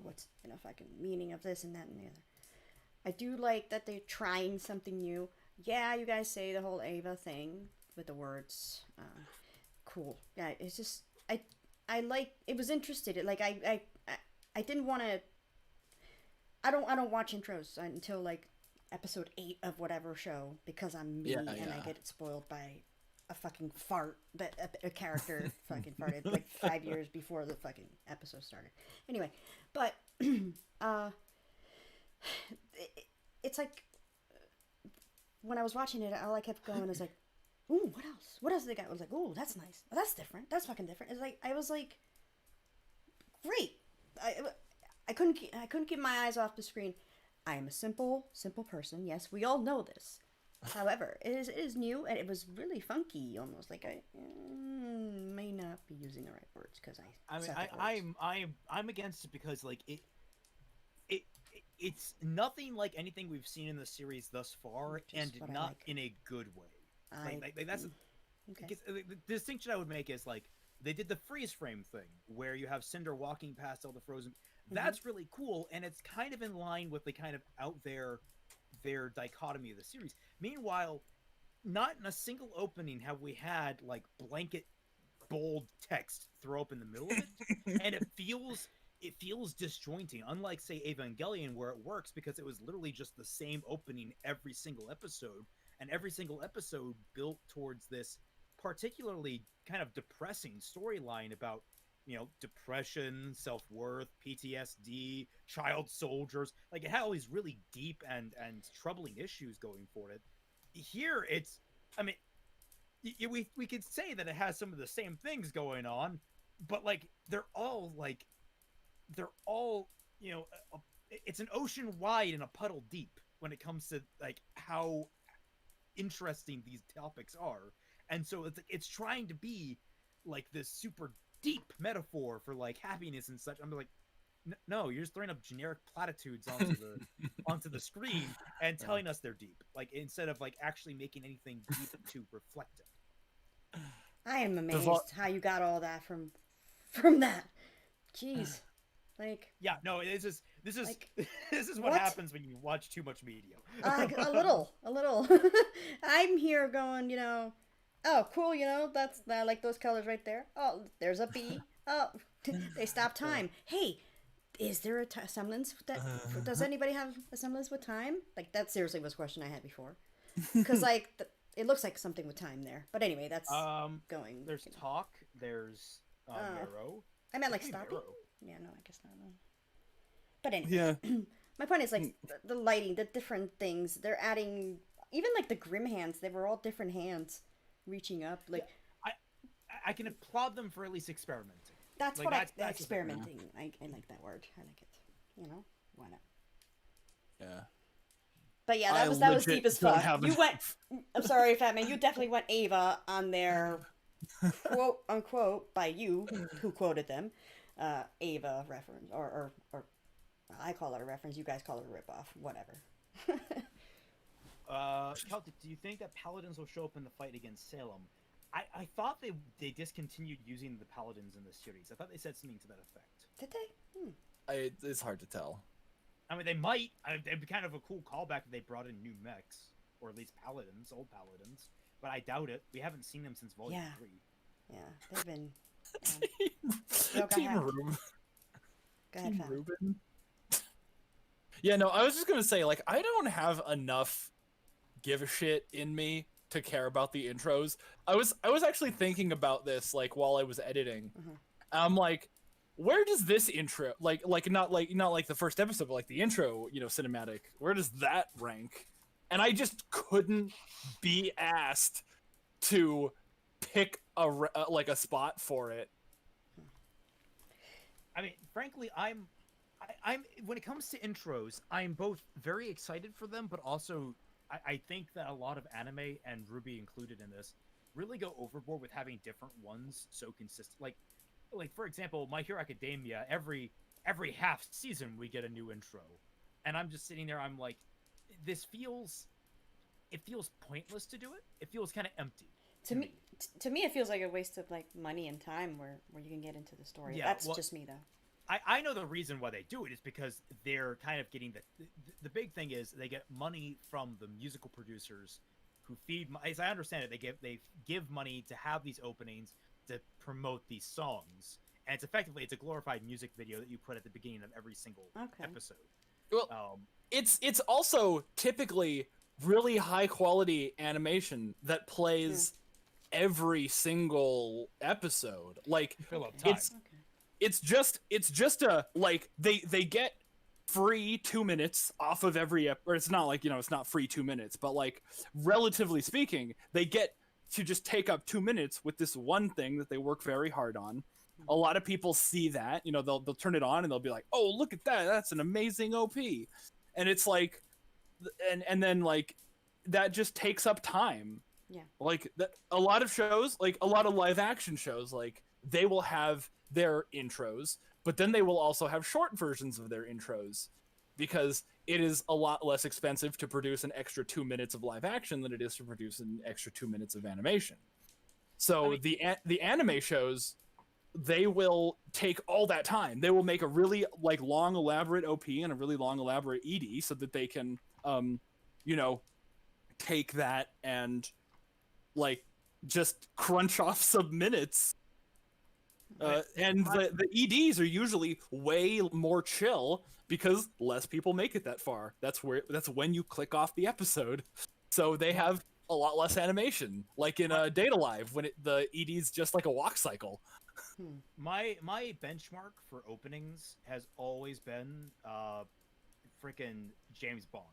what's fucking meaning of this and that and the other. I do like that they're trying something new. Yeah, you guys say the whole Ava thing with the words. Cool. Yeah, it's just I like it was interested. Like I didn't want to. I don't watch intros until like episode 8 of whatever show because I'm me and I get it spoiled by a fucking fart that a character fucking farted like 5 years before the fucking episode started. Anyway, but it's like when I was watching it, all I kept going is like, ooh, what else? What else did they got? I was like, ooh, that's nice. Oh, that's different. That's fucking different. It's like I was like, great. I couldn't keep my eyes off the screen. I am a simple person. Yes, we all know this. However, it is new and it was really funky, almost like I may not be using the right words because I'm against it because like it's nothing like anything we've seen in the series thus far, and not in a good way. Like that's okay. The distinction I would make is like they did the freeze frame thing where you have Cinder walking past all the frozen. That's really cool, and it's kind of in line with the kind of out there their dichotomy of the series. Meanwhile, not in a single opening have we had like blanket bold text throw up in the middle of it, and it feels disjointing. Unlike say Evangelion, where it works because it was literally just the same opening every single episode, and every single episode built towards this particularly kind of depressing storyline about depression, self-worth, PTSD, child soldiers. Like it had all these really deep and troubling issues going for it. Here it's, I mean, we could say that it has some of the same things going on, but like they're all it's an ocean wide and a puddle deep when it comes to like how interesting these topics are. And so it's trying to be like this super deep metaphor for like happiness and such. I'm like, no, you're just throwing up generic platitudes onto the screen and telling us they're deep, like instead of like actually making anything deep to reflect it. I am amazed how you got all that from that. Jeez. Like, yeah, no, this is like, this is what happens when you watch too much media. A little. I'm here going, oh, cool, that's I like those colors right there. Oh, there's a bee. Oh, they stop time. Hey, is there a semblance with that? Does anybody have a semblance with time? Like, that seriously was a question I had before. Because like it looks like something with time there. But anyway, that's going. There's talk. There's marrow. I meant like stopping. Yeah, no, I guess not. No. But anyway, Yeah. My point is like the lighting, the different things. They're adding even like the grim hands. They were all different hands reaching up. Like I can applaud them for at least experimenting. That's like, what that's experimenting. I like that word. I like it. Why not? Yeah. But yeah, that was deep as fuck. You went. I'm sorry, Fatman. You definitely went Ava on their quote unquote by you who quoted them. Ava reference or I call it a reference. You guys call it a ripoff. Whatever. Celtic, do you think that paladins will show up in the fight against Salem? I thought they discontinued using the paladins in this series. I thought they said something to that effect. Did they? It's hard to tell. I mean, they might. It'd be kind of a cool callback if they brought in new mechs, or at least paladins, old paladins. But I doubt it. We haven't seen them since Volume 3. Yeah, they've been. Team Rube. Go ahead, Team Fat. Ruben. Yeah, no, I was just gonna say, like, I don't have enough give a shit in me to care about the intros. I was actually thinking about this like while I was editing. I'm like, where does this intro like not like the first episode, but like the intro, cinematic, where does that rank? And I just couldn't be asked to pick a spot for it. I mean, frankly, I'm when it comes to intros, I'm both very excited for them, but also I think that a lot of anime, and Rwby included in this, really go overboard with having different ones so consistent. Like for example, My Hero Academia, every half season we get a new intro, and I'm just sitting there, I'm like, it feels pointless to do it. It feels kind of empty. To me, it feels like a waste of like money and time where you can get into the story. Yeah, that's just me though. I know the reason why they do it is because they're kind of getting the big thing is they get money from the musical producers who feed, as I understand it, they give money to have these openings to promote these songs, and it's a glorified music video that you put at the beginning of every single episode. Well, it's also typically really high quality animation that plays every single episode. Like it's just a like they get free 2 minutes off of every or it's not like it's not free 2 minutes, but like relatively speaking, they get to just take up 2 minutes with this one thing that they work very hard on. A lot of people see that, they'll turn it on and they'll be like, oh, look at that, that's an amazing OP. And it's like and then like that just takes up time. Yeah. Like a lot of shows, like a lot of live action shows, like they will have their intros, but then they will also have short versions of their intros because it is a lot less expensive to produce an extra 2 minutes of live action than it is to produce an extra 2 minutes of animation. So the anime shows, they will take all that time. They will make a really like long elaborate OP and a really long elaborate ED so that they can take that and like just crunch off some minutes. And the EDs are usually way more chill because less people make it that far. That's when you click off the episode, so they have a lot less animation, like in Data Live when the ED's just like a walk cycle. My benchmark for openings has always been freaking James Bond.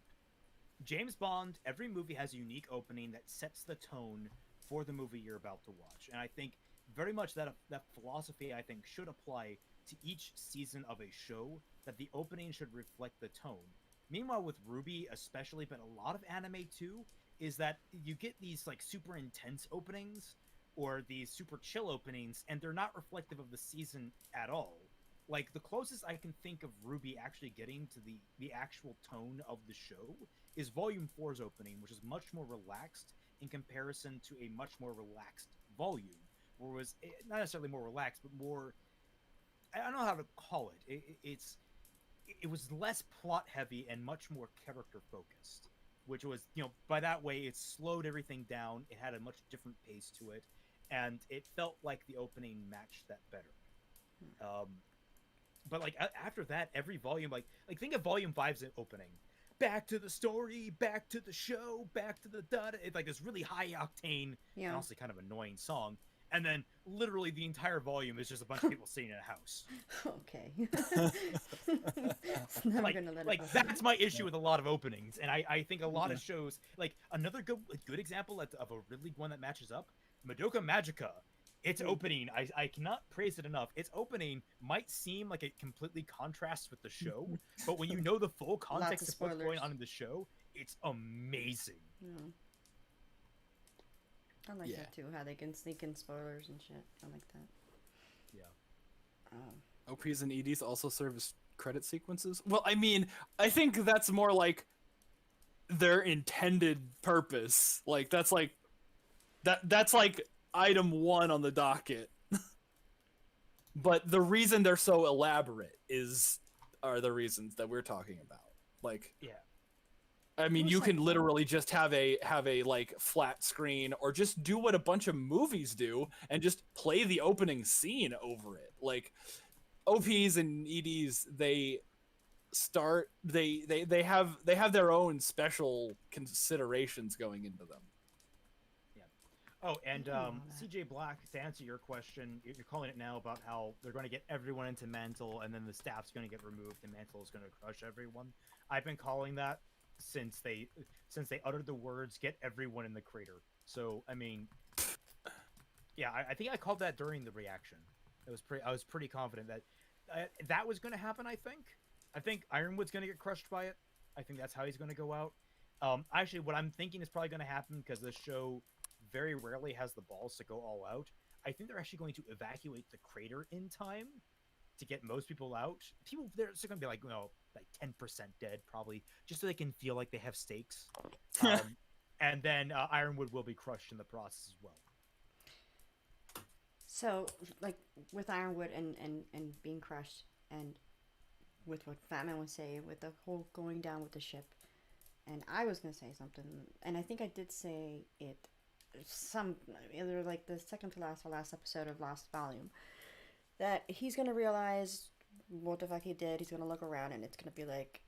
James Bond, every movie has a unique opening that sets the tone for the movie you're about to watch, and I think very much that philosophy I think should apply to each season of a show, that the opening should reflect the tone. Meanwhile, with Rwby especially, but a lot of anime too, is that you get these like super intense openings or these super chill openings, and they're not reflective of the season at all. Like the closest I can think of Rwby actually getting to the actual tone of the show is Volume 4's opening, which is much more relaxed in comparison to a much more relaxed Volume, where it was not necessarily more relaxed, but more, I don't know how to call it. It was less plot heavy and much more character focused, which was, by that way, it slowed everything down. It had a much different pace to it, and it felt like the opening matched that better. But like after that, every volume, like think of Volume 5's opening. Back to the story, back to the show, back to the dud. It's like this really high octane, and honestly kind of annoying song. And then literally the entire volume is just a bunch of people sitting in a house. Okay. That's my issue with a lot of openings, and I think a lot of shows, like another good example of a really one that matches up, Madoka Magica. Its opening, I cannot praise it enough. Its opening might seem like it completely contrasts with the show, but when you know the full context of what's going on in the show, it's amazing. Yeah. I like that too, how they can sneak in spoilers and shit. I like that. Yeah. OPs and EDs also serve as credit sequences? Well, I mean, I think that's more like their intended purpose. Like, that's like item 1 on the docket. But the reason they're so elaborate are the reasons that we're talking about. Like, yeah. I mean, you can literally just have a like flat screen, or just do what a bunch of movies do and just play the opening scene over it. Like OPs and EDs, they have their own special considerations going into them. Oh, and CJ Black, to answer your question, you're calling it now about how they're going to get everyone into Mantle, and then the staff's going to get removed, and Mantle is going to crush everyone. I've been calling that since they uttered the words "get everyone in the crater." So, I mean, yeah, I think I called that during the reaction. I was pretty confident that that was going to happen. I think Ironwood's going to get crushed by it. I think that's how he's going to go out. Actually, what I'm thinking is probably going to happen, because this show very rarely has the balls to go all out. I think they're actually going to evacuate the crater in time to get most people out. They're still going to be like 10% dead probably, just so they can feel like they have stakes. And then Ironwood will be crushed in the process as well. So, like, with Ironwood and being crushed, and with what Fatman was saying, with the whole going down with the ship, and I was going to say something, and I think I did say it either like the second to last or last episode of last volume, that he's gonna realize what the fuck he did. He's gonna look around and it's gonna be like,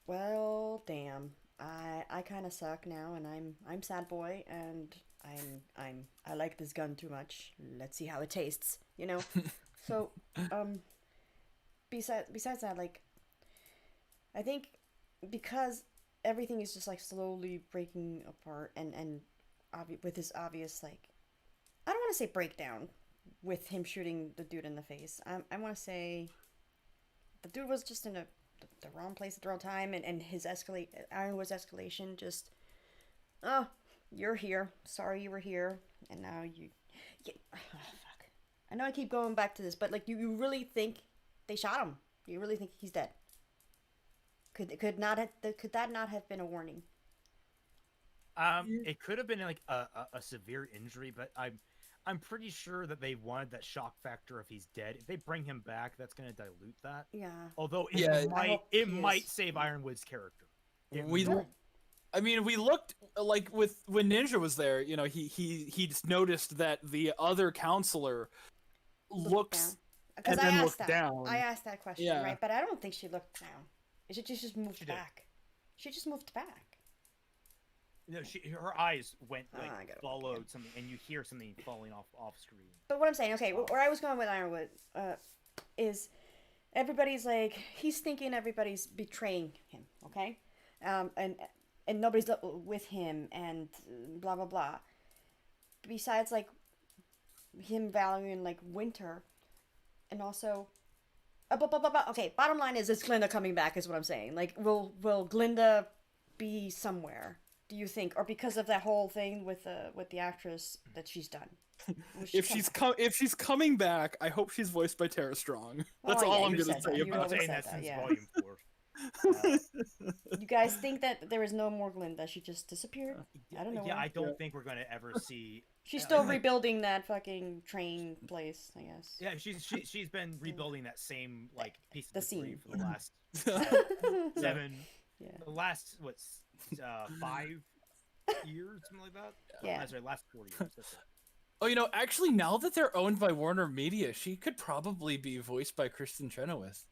well, damn, I kind of suck now, and I'm sad boy, and I like this gun too much. Let's see how it tastes, So besides that, like, I think because everything is just like slowly breaking apart, and with this obvious, like, I don't want to say breakdown with him shooting the dude in the face. I want to say the dude was just in the wrong place at the wrong time, and his Ironwood's escalation just, oh, you're here. Sorry you were here, and now fuck. I know I keep going back to this, but like, you really think they shot him? You really think he's dead? Could that not have been a warning? It could have been like a severe injury, but I'm pretty sure that they wanted that shock factor if he's dead. If they bring him back, that's going to dilute that. Yeah. Although it might save Ironwood's character. I mean, we looked like with when Ninja was there. You know, he just noticed that the other counselor looks because and I then asked looked that. down. I asked that question, Yeah. right? But I don't think she looked down. She just moved She did. back. She just moved back. No, her eyes went I like gotta look followed again. something, and you hear something falling off screen. But what I'm saying, okay, where I was going with Ironwood, is everybody's like he's thinking everybody's betraying him, okay, and nobody's with him, and blah blah blah. Besides, like him valuing like Winter, and also, blah, blah, blah, blah. Okay, bottom line is Glinda coming back? Is what I'm saying. Like, will Glinda be somewhere? Do you think, or because of that whole thing with the actress that she's done? If she's coming back, I hope she's voiced by Tara Strong. That's all I'm gonna say You've about always it. said that that, since yeah. Volume 4. You guys think that there is no more Glinda? She just disappeared? I don't know. Yeah, where. I don't think we're gonna ever see. She's still rebuilding that fucking train place, I guess. Yeah, she's been rebuilding that same like piece of The debris scene. for the last 7, Yeah. the last 5 years, something like that. Yeah. Sorry, last 4 years. That's it. Oh, you know, actually, now that they're owned by Warner Media, she could probably be voiced by Kristen Chenoweth.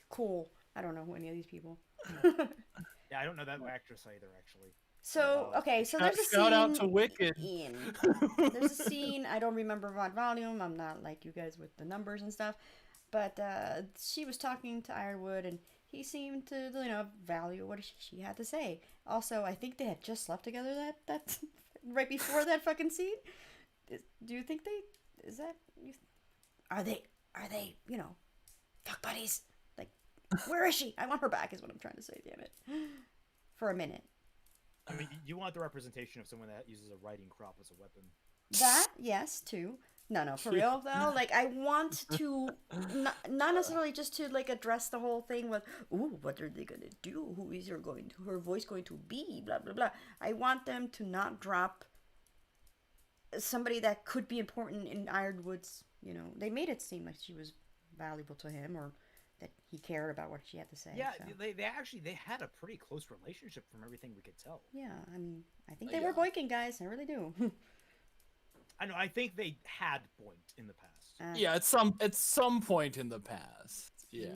Cool. I don't know who any of these people. Yeah, I don't know that actress either, actually. So okay, so there's a scene. Shout out to Wicked. There's a scene. I don't remember what volume. I'm not like you guys with the numbers and stuff, but she was talking to Ironwood, and he seemed to value what she had to say. Also, I think they had just slept together that right before that fucking scene. Do you think they? Is that? Are they fuck buddies? Like, where is she? I want her back. Is what I'm trying to say. Damn it. For a minute. I mean, you want the representation of someone that uses a riding crop as a weapon. That, yes, too. No, for real though. Like, I want to not necessarily just to like address the whole thing with, ooh, what are they gonna do? Who is her voice going to be? Blah blah blah. I want them to not drop somebody that could be important in Ironwood's. They made it seem like she was valuable to him, or that he cared about what she had to say. Yeah, so. they had a pretty close relationship from everything we could tell. Yeah, I mean, I think they were boyking, guys. I really do. I know. I think they had boinked in the past. Yeah, at some point in the past. Yeah.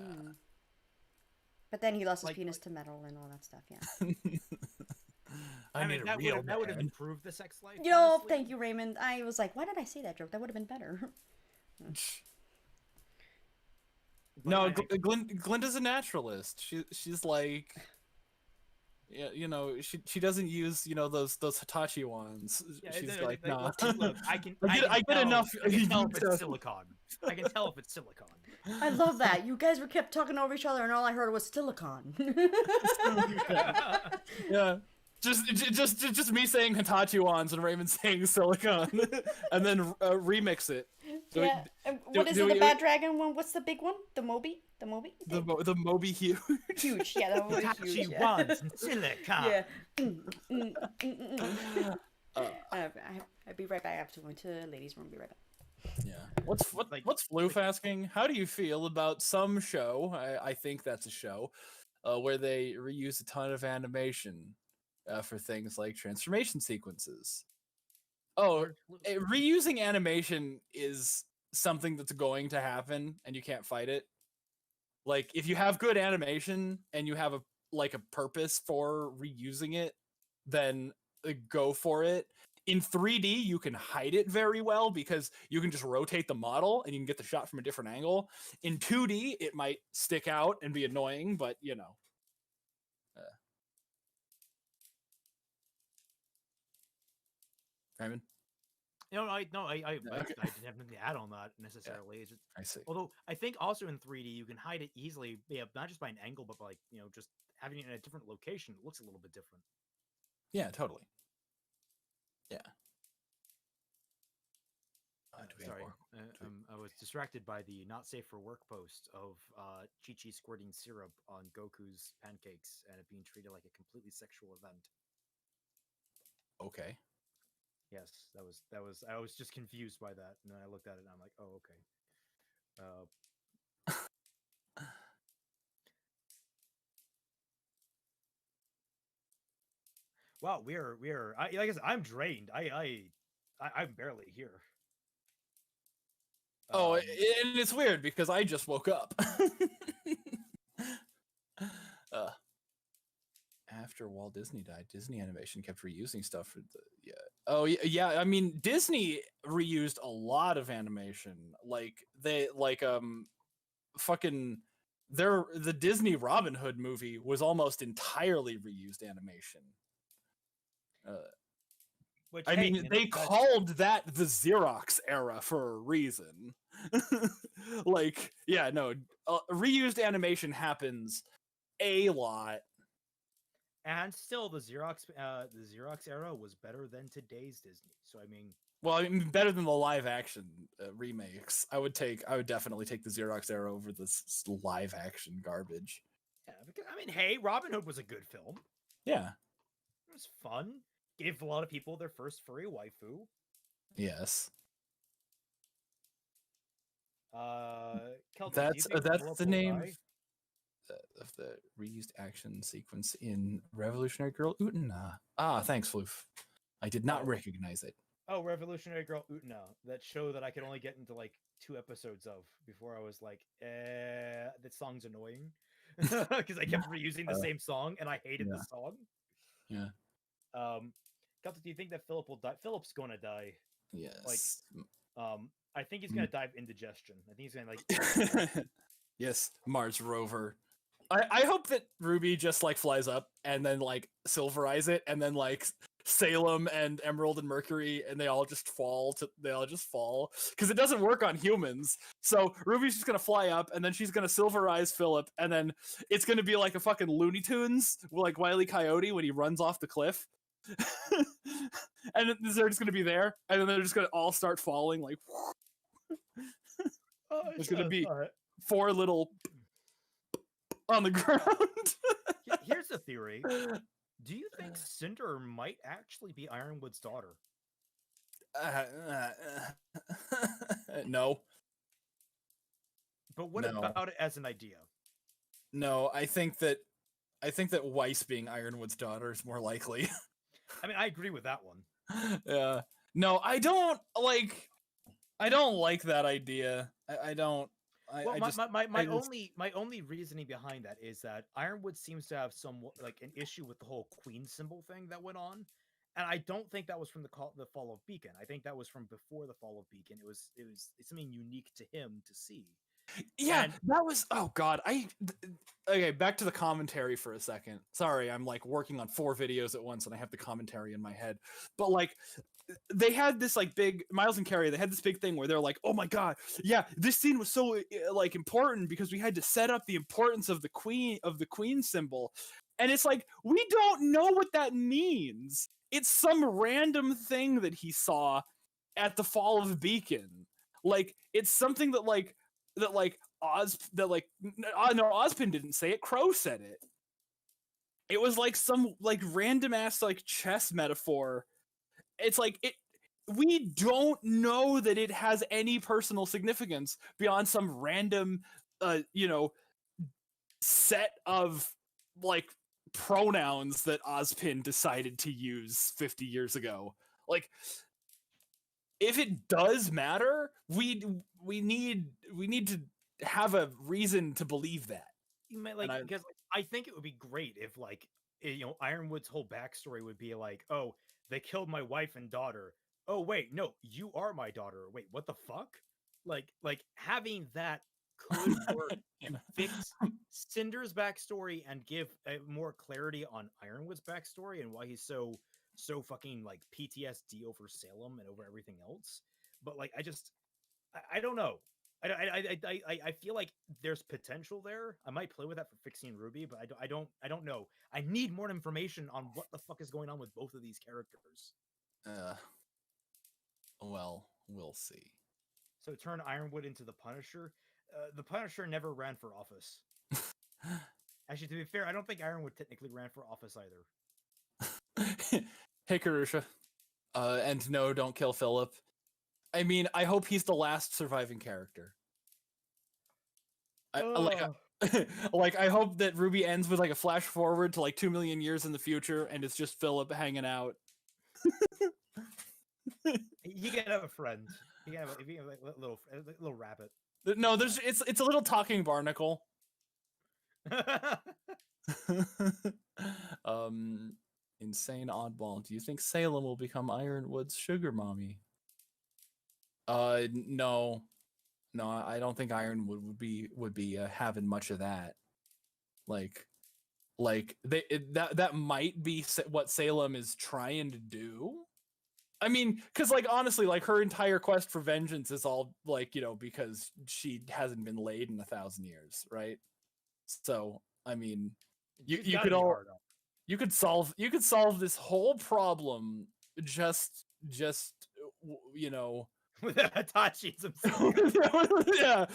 But then he lost his penis to metal and all that stuff. Yeah. I mean, that would have improved the sex life. Yo, thank you, Raymond. I was like, why did I say that joke? That would have been better. No, Glinda's a naturalist. She's like, yeah, she doesn't use those Hitachi ones. Yeah, she's like, nah. Look, I can get enough. I can tell if it's silicon. I can tell if it's silicon. I love that. You guys were kept talking over each other, and all I heard was silicon. Yeah. Just me saying Hitachi wands and Raymond saying silicon, and then remix it. Yeah. What is it? The Bad Dragon one? What's the big one? The Moby? The Moby? The Moby huge. Huge. Yeah, the Moby huge. Hitachi wands and silicon. Yeah. I'll be right back. I have to go into the ladies' room. Be right back. Yeah. What's Floof asking? How do you feel about some show? I think that's a show, where they reuse a ton of animation. For things like transformation sequences. Oh, reusing animation is something that's going to happen, and you can't fight it. Like, if you have good animation and you have a purpose for reusing it, then go for it. In 3D, you can hide it very well because you can just rotate the model and you can get the shot from a different angle. In 2D, it might stick out and be annoying, but Raymond? I didn't have anything to add on that necessarily. Yeah. I see. Although I think also in 3D you can hide it easily, not just by an angle, but by just having it in a different location. It looks a little bit different. Yeah, totally. Yeah. Sorry, I was distracted by the not safe for work post of Chi-Chi squirting syrup on Goku's pancakes and it being treated like a completely sexual event. Okay. Yes, that was. I was just confused by that, and then I looked at it, and I'm like, oh, okay. Wow, we're. Like I said, I'm drained. I'm barely here. Oh, Um, and it's weird because I just woke up. uh, after Walt Disney died, Disney Animation kept reusing stuff for the yeah. Oh yeah. I mean, Disney reused a lot of animation. Like they fucking the Disney Robin Hood movie was almost entirely reused animation. which I hey, mean, they called that the Xerox era for a reason. Like, yeah, no, reused animation happens a lot. and still the Xerox era was better than today's Disney. So I mean, Well, I mean, better than the live action remakes. I would definitely take the Xerox era over this live action garbage. yeah, because I mean, hey, Robin Hood was a good film. Yeah. It was fun. Gave a lot of people their first furry waifu. Yes. Kelton, That's do you think that's the Philip will name die? of the reused action sequence in Revolutionary Girl Utena. Ah, thanks, Floof. I did not recognize it. Oh, Revolutionary Girl Utena, that show that I could only get into like 2 episodes of before I was like, that song's annoying. Because I kept reusing the same song and I hated the song. Yeah. Kelton, do you think that Philip will die? Philip's gonna die. Yes. I think he's gonna die of indigestion. I think he's gonna like Yes, Mars rover. I hope that Rwby just like flies up and then like silverize it and then like Salem and Emerald and Mercury and they all just fall because it doesn't work on humans. So Ruby's just gonna fly up and then she's gonna silverize Philip and then it's gonna be like a fucking Looney Tunes like Wile E. Coyote when he runs off the cliff. And they're just gonna be there and then they're just gonna all start falling like there's gonna be 4 little on the ground. Here's a theory. Do you think Cinder might actually be Ironwood's daughter? No. But what about it as an idea? No, I think that Weiss being Ironwood's daughter is more likely. I mean, I agree with that one. Yeah. No, I don't like that idea. I don't. My only reasoning behind that is that Ironwood seems to have some like an issue with the whole queen symbol thing that went on, and I don't think that was from the fall of Beacon. I think that was from before the fall of Beacon. It's something unique to him to see. Yeah, that was god. Okay, back to the commentary for a second. Sorry, I'm like working on 4 videos at once and I have the commentary in my head. But like they had this like big Miles and Carrie, they had this big thing where they're like, "Oh my god, yeah, this scene was so like important because we had to set up the importance of the queen symbol." And it's like, we don't know what that means. It's some random thing that he saw at the fall of Beacon. Like it's something that Ozpin didn't say it, Crow said it. It was like some like random ass like chess metaphor. It's like we don't know that it has any personal significance beyond some random set of like pronouns that Ozpin decided to use 50 years ago. Like if it does matter, we need to have a reason to believe that. Because I think it would be great if like Ironwood's whole backstory would be like, oh, they killed my wife and daughter. Oh wait, no, you are my daughter. Wait, what the fuck? Like having that could work to fix Cinder's backstory and give more clarity on Ironwood's backstory and why he's so fucking like PTSD over Salem and over everything else. But like, I don't know. I feel like there's potential there. I might play with that for fixing Rwby, but I don't know. I need more information on what the fuck is going on with both of these characters. Well, we'll see. So turn Ironwood into the Punisher. The Punisher never ran for office. Actually, to be fair, I don't think Ironwood technically ran for office either. Hey, Karusha. And no, don't kill Philip. I mean, I hope he's the last surviving character. like I hope that Rwby ends with like a flash forward to like 2 million years in the future, and it's just Philip hanging out. You can have a friend. You can have if you have like a little rabbit. No, it's a little talking barnacle. Insane oddball. Do you think Salem will become Ironwood's sugar mommy? No, I don't think Ironwood would be having much of that. Like that might be what Salem is trying to do. I mean, because like honestly, like her entire quest for vengeance is all like, you know, because she hasn't been laid in 1,000 years, right? So I mean, you could all you could solve this whole problem just you know with Hitachi himself. Yeah.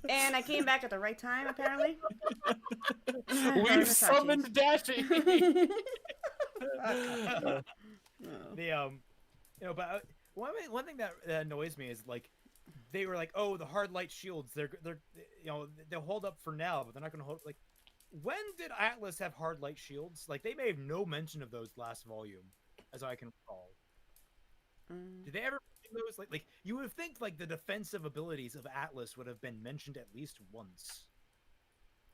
And I came back at the right time, apparently. We've summoned Dashi. But one thing that annoys me is like they were like, oh, the hard light shields, they're they'll hold up for now, but they're not going to hold. Like, when did Atlas have hard light shields? Like, they made no mention of those last volume, as I can recall. Did they ever mention those? Like you would think like the defensive abilities of Atlas would have been mentioned at least once.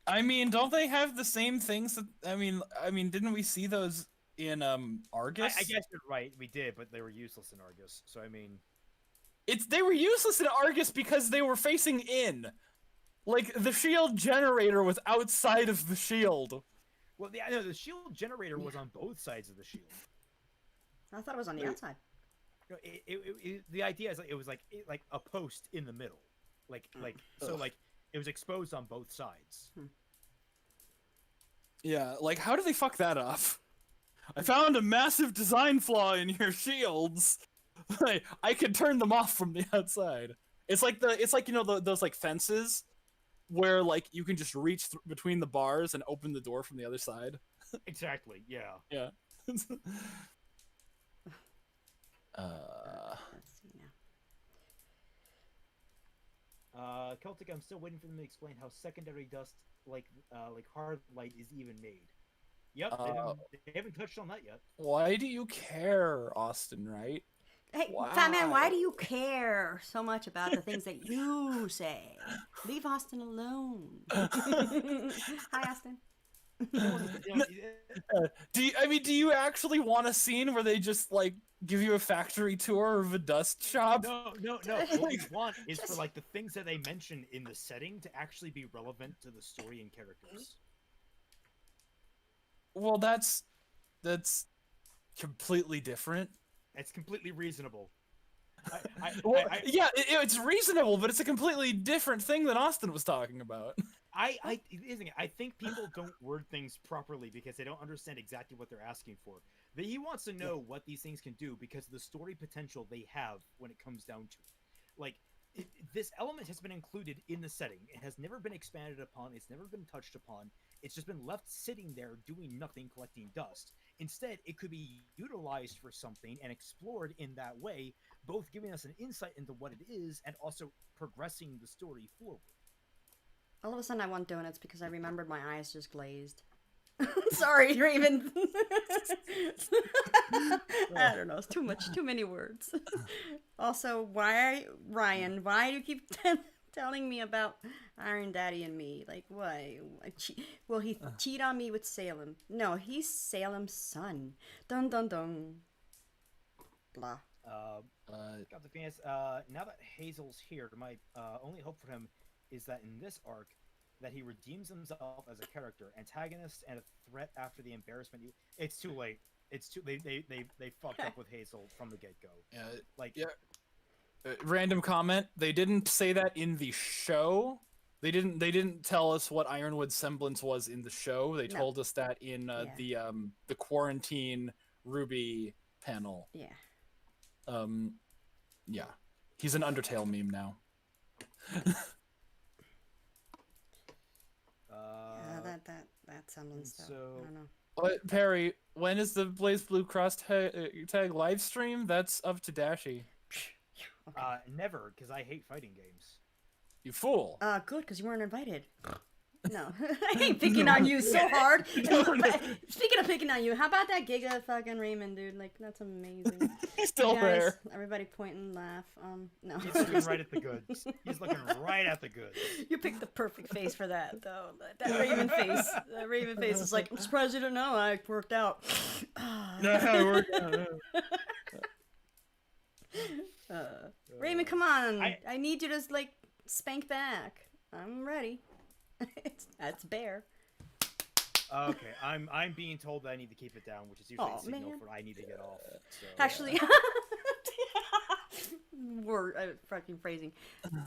I mean, don't they have the same things that, I mean, didn't we see those in Argus? I guess you're right, we did, but they were useless in Argus. So I mean, they were useless in Argus because they were facing in. Like, the shield generator was outside of the shield. Well, the shield generator was on both sides of the shield. I thought it was on the outside. The idea is like it was like a post in the middle, so like it was exposed on both sides. Yeah, like how do they fuck that up? I found a massive design flaw in your shields. I could turn them off from the outside. It's like you know those like fences where like you can just reach between the bars and open the door from the other side. Exactly. Yeah. Yeah. Let's see now. Celtic, I'm still waiting for them to explain how secondary dust, like hard light, is even made. Yep, they haven't touched on that yet. Why do you care, Austin, right? Hey, Fatman, why do you care so much about the things that you say? Leave Austin alone. Hi, Austin. Do you actually want a scene where they just like give you a factory tour of a dust shop? No. What we want is for like the things that they mention in the setting to actually be relevant to the story and characters. Well, that's completely different. It's completely reasonable. It's reasonable, but it's a completely different thing than Austin was talking about. I think people don't word things properly because they don't understand exactly what they're asking for. But he wants to know what these things can do because of the story potential they have when it comes down to it. Like, this element has been included in the setting. It has never been expanded upon. It's never been touched upon. It's just been left sitting there doing nothing, collecting dust. Instead, it could be utilized for something and explored in that way, both giving us an insight into what it is and also progressing the story forward. All of a sudden I want donuts because I remembered my eyes just glazed. Sorry, Raymond. I don't know. It's too many words. Also, Ryan, why do you keep telling me about Iron Daddy and me? Like, why? Will he cheat on me with Salem? No, he's Salem's son. Dun dun dun. Blah. Got the Phoenix. Now that Hazel's here, my only hope for him is that in this arc, that he redeems himself as a character, antagonist, and a threat after the embarrassment. It's too late. It's too. They fucked up with Hazel from the get-go. Random comment. They didn't say that in the show. They didn't tell us what Ironwood's semblance was in the show. They told us that in the quarantine Rwby panel. Yeah. Yeah. He's an Undertale meme now. That semblance stuff. I don't know. What, Perry? When is the Blaze Blue Cross tag live stream? That's up to Dashi. Okay. Never, because I hate fighting games. You fool. Good, because you weren't invited. No, I ain't picking on you so hard. Speaking of picking on you, how about that gig of fucking Raymond, dude? Like, that's amazing. He's still Guys, there. Everybody point and laugh. No. He's looking right at the goods. He's looking right at the goods. You picked the perfect face for that, though. That Raven face. That Raven face is like, I'm surprised you didn't know I worked out. No, Raymond, come on. I need you to, like, spank back. I'm ready. That's bear. Okay, I'm being told that I need to keep it down, which is usually a signal for I need to get off. So, Actually, word fucking phrasing.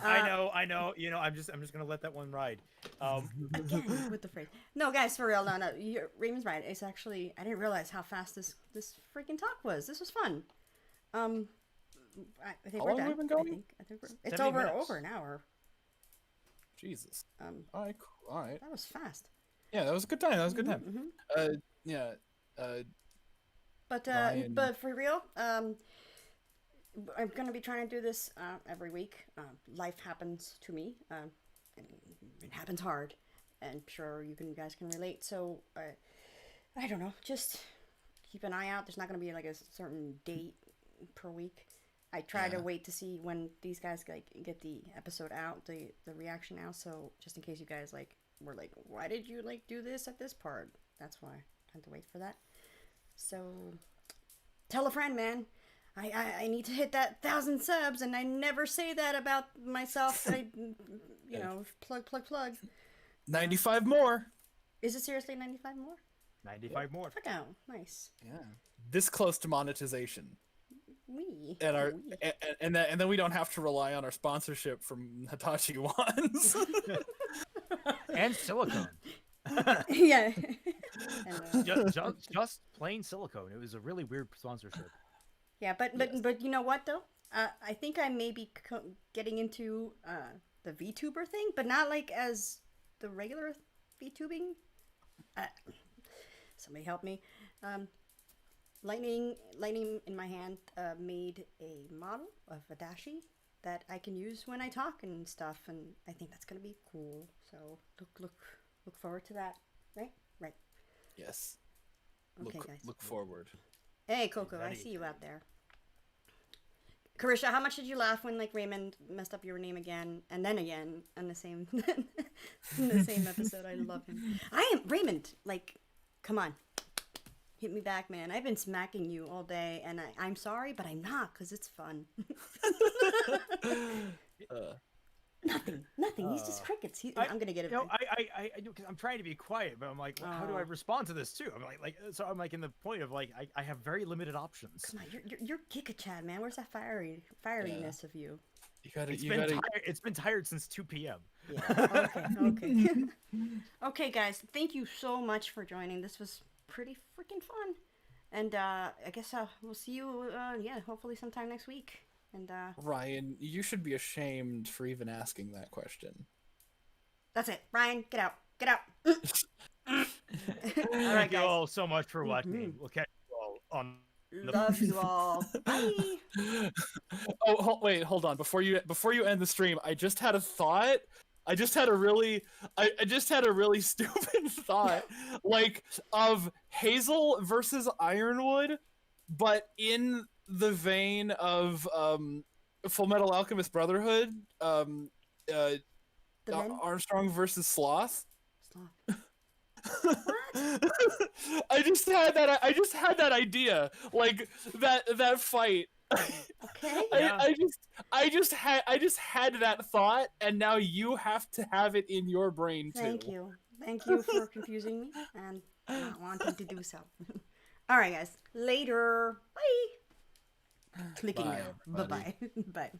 I know. You know, I'm just gonna let that one ride. Again with the phrase. No, guys, for real, no. Raymond's right. It's actually I didn't realize how fast this freaking talk was. This was fun. I think How we're long done. have we been going? I think it's 70 minutes. over an hour. Jesus. All All right. that was fast. Yeah, that was a good time. Yeah. Ryan. But for real, I'm gonna be trying to do this every week. Life happens to me, and it happens hard, and I'm sure you guys can relate. So I don't know, just keep an eye out. There's not gonna be like a certain date per week. I try to wait to see when these guys like get the episode out, the reaction out. So just in case you guys like were like, why did you like do this at this part? That's why I had to wait for that. So tell a friend, man. I need to hit that 1,000 subs, and I never say that about myself. Plug. 95 more. Is it seriously 95 more? 95 more. Fuck out. Nice. Yeah. This close to monetization. We. And then we don't have to rely on our sponsorship from Hitachi Wands. And silicone. Yeah. And, just plain silicone. It was a really weird sponsorship. yeah, but you know what though? I think I may be getting into the VTuber thing, but not like as the regular VTubing. Somebody help me. Lightning in my hand made a model of a dashi that I can use when I talk and stuff, and I think that's gonna be cool. So look forward to that. Right. Yes. Okay, guys. Look forward. Hey, Coco, I see you out there. Carisha, how much did you laugh when like Raymond messed up your name again and then again in the same in the same episode? I love him. I am Raymond. Like, come on. Hit me back, man. I've been smacking you all day, and I'm sorry, but I'm not, because it's fun. Nothing. He's just crickets. I'm going to get it. I because I'm trying to be quiet, but I'm like, well, how do I respond to this, too? I'm so I'm like in the point of, like, I have very limited options. Come on, you're Giga Chad, man. Where's that fieriness of you? It's been tired since 2 p.m. Yeah, okay. Okay, guys, thank you so much for joining. This was pretty freaking fun, and I guess we'll see you hopefully sometime next week. And Ryan, you should be ashamed for even asking that question. That's it. Ryan, get out. All right, Thank you all so much for watching. We'll catch you all on love you all. Bye. Wait, hold on. Before you end the stream, I just had a thought. I just had a really stupid thought, like of Hazel versus Ironwood, but in the vein of Full Metal Alchemist Brotherhood, Armstrong versus Sloth. What? I just had that idea, like that fight. Okay. I just had that thought, and now you have to have it in your brain too. Thank you for confusing me and not wanting to do so. All right, guys. Later. Bye. Clicking now. Bye. Bye.